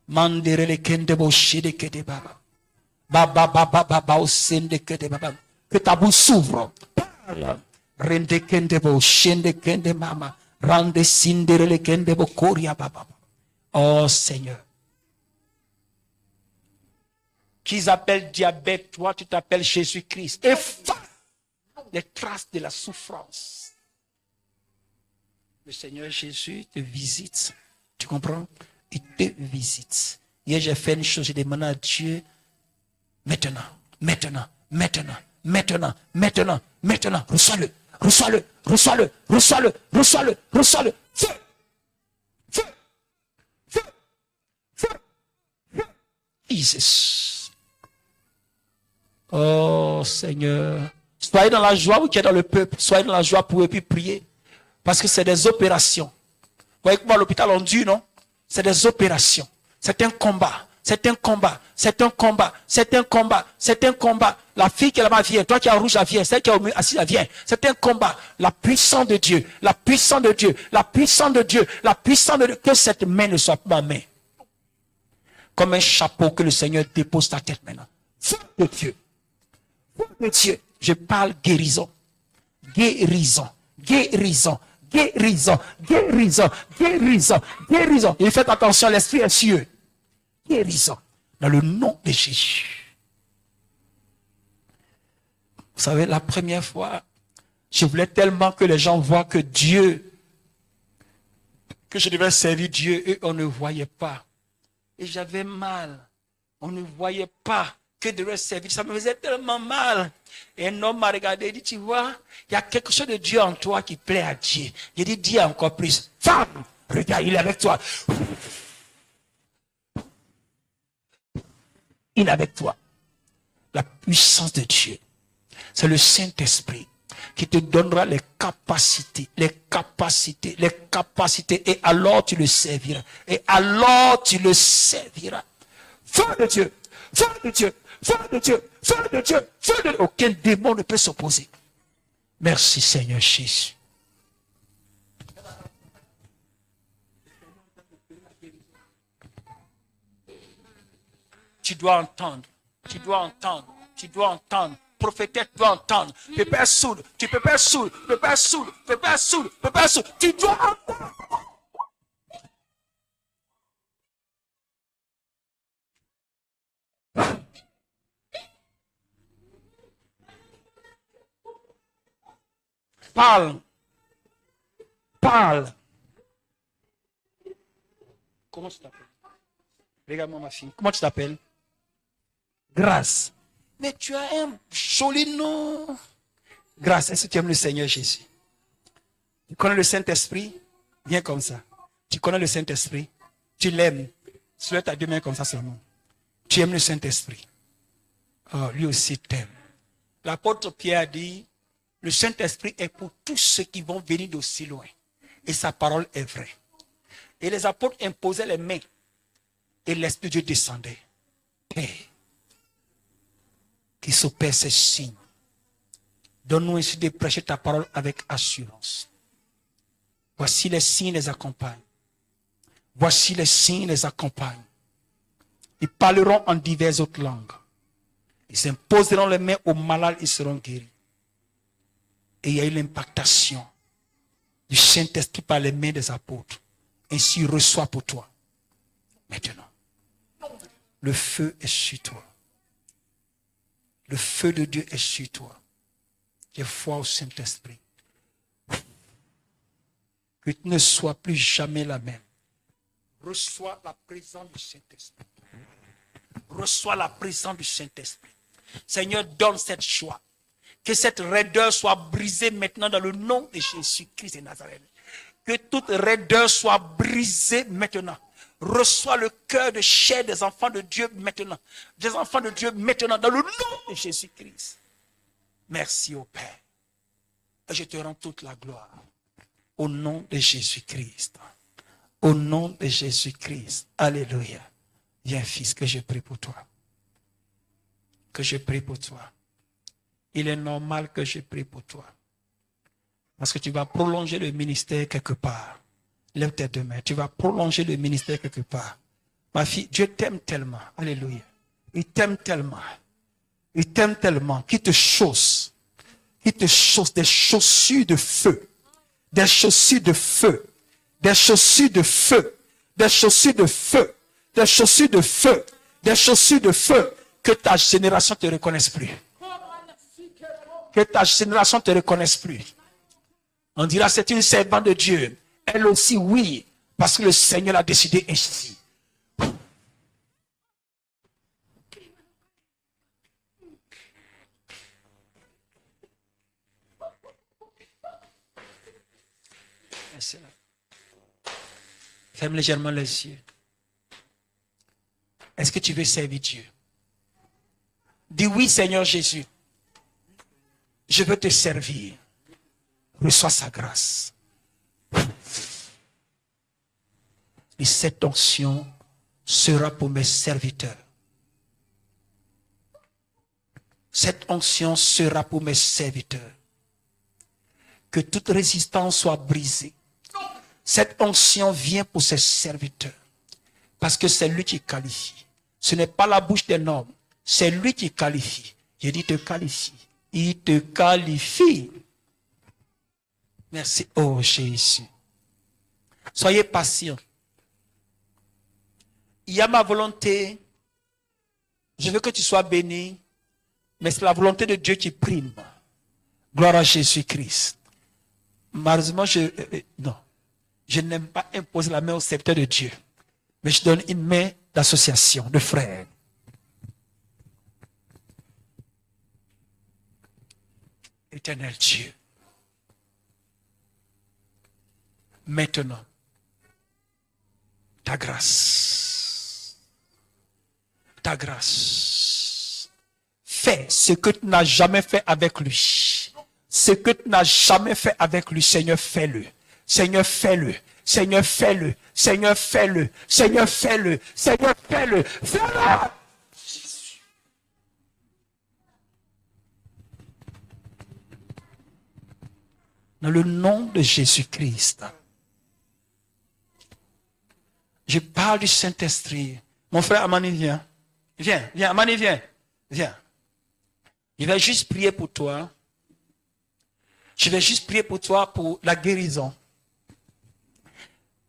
Manderele kende bo shide kende baba. Baba baba baba o sende kende baba. Que ta bouche s'ouvre. Parle. Rende kende bo shende kende mama. Rande sinderele kende bo koria baba. Oh Seigneur. Qu'ils appellent diabète, toi tu t'appelles Jésus-Christ. Efface les traces de la souffrance. Le Seigneur Jésus te visite. Tu comprends? Il te visite. Hier j'ai fait une chose, j'ai demandé à Dieu, maintenant, reçois-le, reçois-le, reçois-le, reçois-le, reçois-le, reçois-le. Feu, feu, feu, feu, feu. Jesus. Oh Seigneur, soyez dans la joie, vous qui êtes dans le peuple, soyez dans la joie pour et puis prier. Parce que c'est des opérations. Vous voyez comment à l'hôpital on dit, non? C'est des opérations. C'est un combat. C'est un combat. C'est un combat. C'est un combat. C'est un combat. La fille qui est là-bas vient. Toi qui es en rouge, elle vient. Celle qui est assise, elle vient. C'est un combat. La puissance de Dieu. La puissance de Dieu. La puissance de Dieu. La puissance de Dieu. Que cette main ne soit pas ma main. Comme un chapeau que le Seigneur dépose ta tête maintenant. Feu de Dieu. De Dieu, je parle guérison, guérison, guérison, guérison, guérison, guérison, guérison. Et faites attention, l'esprit est cieux. Guérison, dans le nom de Jésus. Vous savez, la première fois, je voulais tellement que les gens voient que Dieu, que je devais servir Dieu, et on ne voyait pas. Et j'avais mal. On ne voyait pas que de le servir. Ça me faisait tellement mal. Et un homme m'a regardé et dit, tu vois, il y a quelque chose de Dieu en toi qui plaît à Dieu. J'ai dit, dis encore plus. Femme, regarde, il est avec toi. Il est avec toi. La puissance de Dieu, c'est le Saint-Esprit qui te donnera les capacités, les capacités, les capacités. Et alors tu le serviras. Et alors tu le serviras. Feu de Dieu, feu de Dieu, feu de Dieu, feu de Dieu, feu de Dieu. Aucun démon ne peut s'opposer. Merci Seigneur Jésus. Tu dois entendre, tu dois entendre, tu dois entendre. Prophétesse doit entendre. Pépère sourd, tu peux pas sourd, pépère sourd, pépère sourd, pépère sourd. Tu dois entendre. Parle. Parle. Comment tu t'appelles? Regarde-moi ma fille. Comment tu t'appelles? Grâce. Mais tu as un joli nom. Grâce. Est-ce que tu aimes le Seigneur Jésus? Tu connais le Saint-Esprit? Viens comme ça. Tu connais le Saint-Esprit? Tu l'aimes. Soulève ta deux mains comme ça seulement. Tu aimes le Saint-Esprit. Oh, lui aussi t'aime. L'apôtre Pierre a dit, le Saint-Esprit est pour tous ceux qui vont venir d'aussi loin. Et sa parole est vraie. Et les apôtres imposaient les mains. Et l'Esprit de Dieu descendait. Père, qui s'opère ces signes. Donne-nous ainsi de prêcher ta parole avec assurance. Voici les signes les accompagnent. Voici les signes les accompagnent. Ils parleront en diverses autres langues. Ils imposeront les mains aux malades, ils seront guéris. Et il y a eu l'impactation du Saint-Esprit par les mains des apôtres. Ainsi, reçois pour toi. Maintenant, le feu est sur toi. Le feu de Dieu est sur toi. J'ai foi au Saint-Esprit. Que tu ne sois plus jamais la même. Reçois la présence du Saint-Esprit. Reçois la présence du Saint-Esprit. Seigneur, donne cette joie. Que cette raideur soit brisée maintenant dans le nom de Jésus-Christ de Nazareth. Que toute raideur soit brisée maintenant. Reçois le cœur de chair des enfants de Dieu maintenant. Des enfants de Dieu maintenant dans le nom de Jésus-Christ. Merci au Père. Et je te rends toute la gloire. Au nom de Jésus-Christ. Au nom de Jésus-Christ. Alléluia. Viens, fils, que je prie pour toi. Que je prie pour toi. Il est normal que je prie pour toi. Parce que tu vas prolonger le ministère quelque part. Lève tes deux mains. Tu vas prolonger le ministère quelque part. Ma fille, Dieu t'aime tellement. Alléluia. Il t'aime tellement. Il t'aime tellement qu'il te chausse. Qu'il te chausse des chaussures de feu. Des chaussures de feu. Des chaussures de feu. Des chaussures de feu. Des chaussures de feu. Des chaussures de feu. Que ta génération ne te reconnaisse plus. Que ta génération ne te reconnaisse plus. On dira c'est une servante de Dieu. Elle aussi, oui. Parce que le Seigneur l'a décidé ainsi. Ferme légèrement les yeux. Est-ce que tu veux servir Dieu? Dis oui, Seigneur Jésus. Je veux te servir. Reçois sa grâce. Et cette onction sera pour mes serviteurs. Cette onction sera pour mes serviteurs. Que toute résistance soit brisée. Cette onction vient pour ses serviteurs. Parce que c'est lui qui qualifie. Ce n'est pas la bouche des hommes. C'est lui qui qualifie. Je dis te qualifie. Il te qualifie. Merci. Oh Jésus. Soyez patients. Il y a ma volonté. Je veux que tu sois béni. Mais c'est la volonté de Dieu qui prime. Gloire à Jésus-Christ. Malheureusement, non. Je n'aime pas imposer la main au serviteur de Dieu. Mais je donne une main d'association, de frères. Éternel Dieu. Maintenant, ta grâce. Ta grâce. Fais ce que tu n'as jamais fait avec lui. Ce que tu n'as jamais fait avec lui, Seigneur, fais-le. Seigneur, fais-le. Seigneur, fais-le. Seigneur, fais-le. Seigneur, fais-le. Seigneur, fais-le. Fais-le. Jésus. Dans le nom de Jésus-Christ, je parle du Saint-Esprit. Mon frère Amani, viens. Viens, viens, Amani, viens. Viens. Je vais juste prier pour toi. Je vais juste prier pour toi pour la guérison.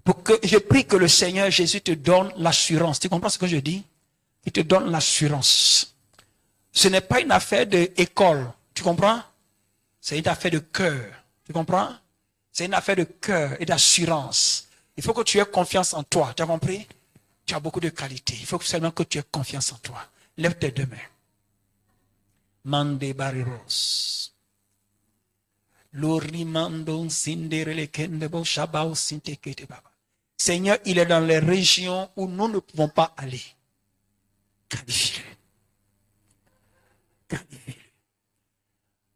Pour que je prie que le Seigneur Jésus te donne l'assurance. Tu comprends ce que je dis? Il te donne l'assurance. Ce n'est pas une affaire d'école. Tu comprends? C'est une affaire de cœur. Tu comprends? C'est une affaire de cœur et d'assurance. Il faut que tu aies confiance en toi. Tu as compris? Tu as beaucoup de qualités. Il faut seulement que tu aies confiance en toi. Lève tes deux mains. Mande bariros. Seigneur, il est dans les régions où nous ne pouvons pas aller. Qualifie-le. Qualifie-le.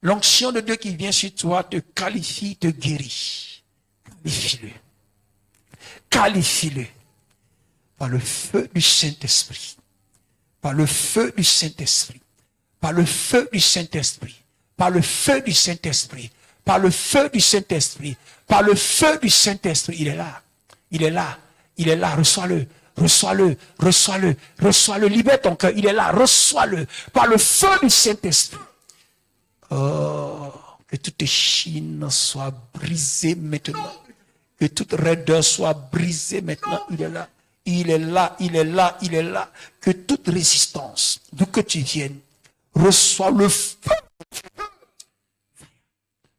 L'onction de Dieu qui vient sur toi te qualifie, te guérit. Qualifie-le. Qualifie-le. Par le feu du Saint-Esprit. Par le feu du Saint-Esprit. Par le feu du Saint-Esprit. Par le feu du Saint-Esprit. Par le feu du Saint-Esprit. Par le feu du Saint-Esprit. Il est là. Il est là. Il est là. Reçois-le. Reçois-le. Reçois-le. Reçois-le. Libère ton cœur. Il est là. Reçois-le. Par le feu du Saint-Esprit. Oh, que toute échine soit brisée maintenant. Que toute raideur soit brisée maintenant. Il est là. Il est là. Il est là. Il est là. Que toute résistance, d'où que tu viennes, reçois le feu.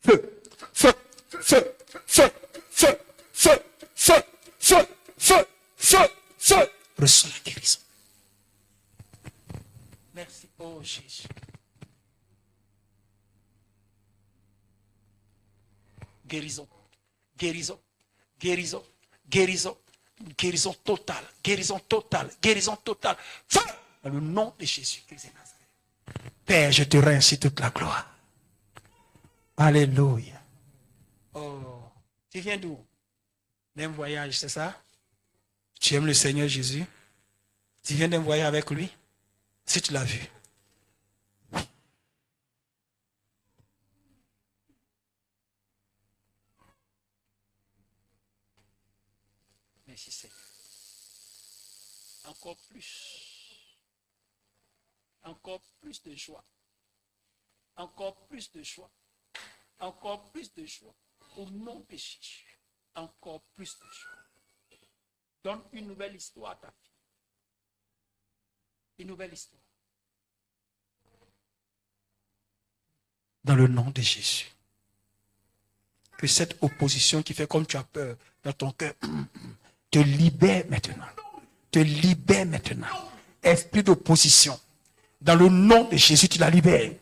Feu, feu, feu, feu, feu, feu, feu, feu, feu, feu, feu. Reçois la guérison. Merci, oh Jésus. Guérison, guérison, guérison, guérison, guérison totale, guérison totale, guérison totale. Feu! Dans le nom de Jésus-Christ de Nazareth. Père, je te rends ainsi toute la gloire. Alléluia. Oh, Tu viens d'où? D'un voyage, c'est ça? Tu aimes le Seigneur Jésus? Tu viens d'un voyage avec lui? Si tu l'as vu. Merci Seigneur. Encore plus. Encore plus de joie. Encore plus de joie. Encore plus de joie. Au nom de Jésus. Encore plus de joie. Donne une nouvelle histoire à ta fille. Une nouvelle histoire. Dans le nom de Jésus. Que cette opposition qui fait comme tu as peur dans ton cœur te libère maintenant. Te libère maintenant. Esprit d'opposition. Dans le nom de Jésus, tu la libères.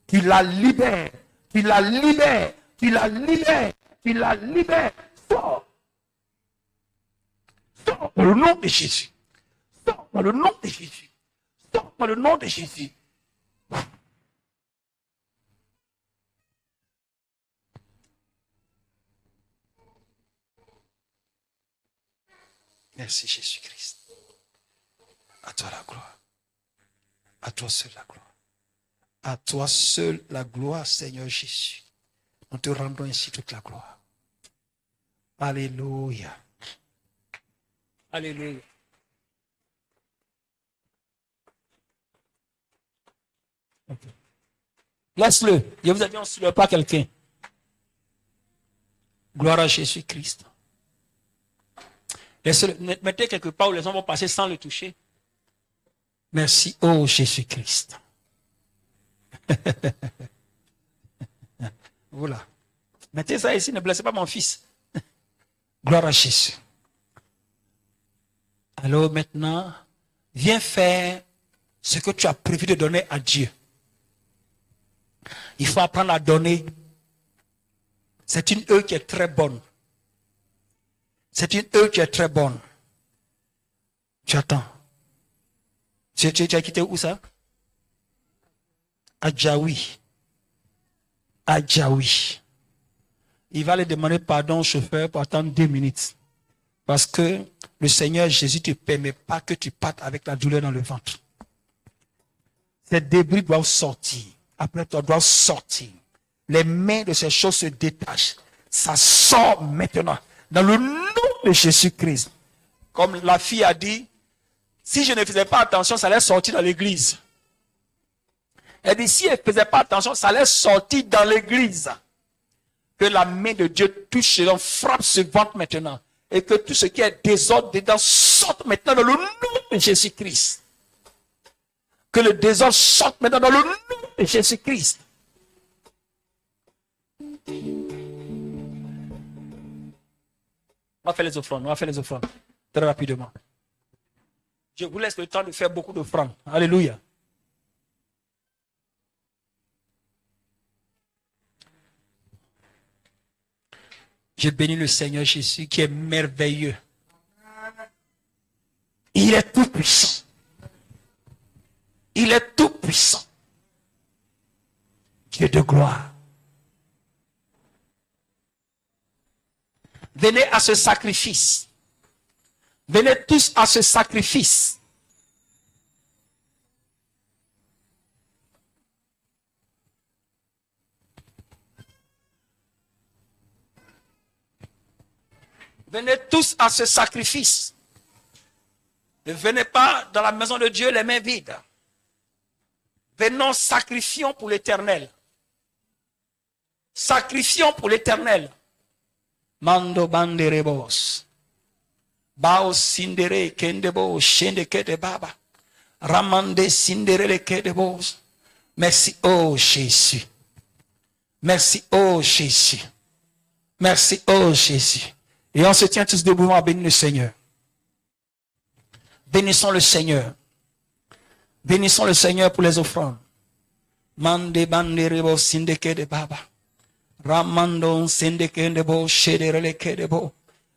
Tu la libères. Tu la libères. Tu la libères. Tu la libères. Sors. Sors dans le nom de Jésus. Sors dans le nom de Jésus. Sors dans le nom de Jésus. Merci Jésus-Christ. À toi la gloire. À toi seul la gloire. À toi seul la gloire, Seigneur Jésus. Nous te rendons ainsi toute la gloire. Alléluia. Alléluia. Okay. Laisse-le. Je vous ai dit, on ne soulève pas quelqu'un. Gloire à Jésus-Christ. Laissez-le. Mettez quelque part où les gens vont passer sans le toucher. Merci, oh Jésus-Christ. Voilà. Mettez ça ici, ne blessez pas mon fils. Gloire à Jésus. Alors maintenant, viens faire ce que tu as prévu de donner à Dieu. Il faut apprendre à donner. C'est une œuvre qui est très bonne. C'est une œuvre qui est très bonne. Tu attends. Tu as quitté où ça? À Djaoui. À Djaoui. Il va aller demander pardon au chauffeur pour attendre 2 minutes. Parce que le Seigneur Jésus ne te permet pas que tu partes avec la douleur dans le ventre. Ces débris doivent sortir. Après, toi dois sortir. Les mains de ces choses se détachent. Ça sort maintenant. Dans le nom de Jésus-Christ. Comme la fille a dit, si je ne faisais pas attention, ça allait sortir dans l'église. Elle dit, si elle ne faisait pas attention, ça allait sortir dans l'église. Que la main de Dieu touche et frappe ce ventre maintenant. Et que tout ce qui est désordre dedans sorte maintenant dans le nom de Jésus-Christ. Que le désordre sorte maintenant dans le nom de Jésus-Christ. On va faire les offrandes. On va faire les offrandes. Très rapidement. Je vous laisse le temps de faire beaucoup d'offrandes. Alléluia. Je bénis le Seigneur Jésus qui est merveilleux. Il est tout puissant. Il est tout puissant. Dieu de gloire. Venez à ce sacrifice. Venez tous à ce sacrifice. Venez tous à ce sacrifice. Ne venez pas dans la maison de Dieu les mains vides. Venons, sacrifions pour l'Éternel. Sacrifions pour l'Éternel. Mando banderebos. Bao sindere kendebo shende kede baba. Ramande sindere le kedebos. Merci, oh Jésus. Merci, oh Jésus. Merci, oh Jésus. Et on se tient tous debout à bénir le Seigneur. Bénissons le Seigneur. Bénissons le Seigneur pour les offrandes. Mande banderebo sindeke de baba. Ramando sindeke de bo shedere de bo.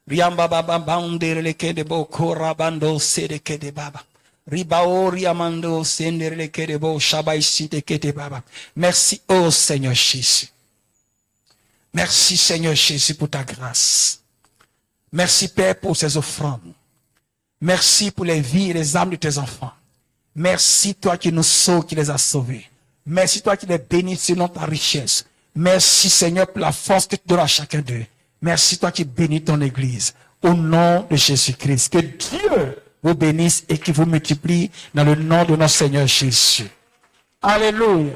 Riamba baba bandere de bo korabando sedeke de baba. Ribao riamando sendere de bo shabai sideke de baba. Merci au Seigneur Jésus. Merci Seigneur Jésus pour ta grâce. Merci Père pour ces offrandes. Merci pour les vies et les âmes de tes enfants. Merci toi qui nous sauves, qui les as sauvés. Merci toi qui les bénis selon ta richesse. Merci Seigneur pour la force que tu donnes à chacun d'eux. Merci toi qui bénis ton Église. Au nom de Jésus-Christ. Que Dieu vous bénisse et qu'il vous multiplie dans le nom de notre Seigneur Jésus. Alléluia.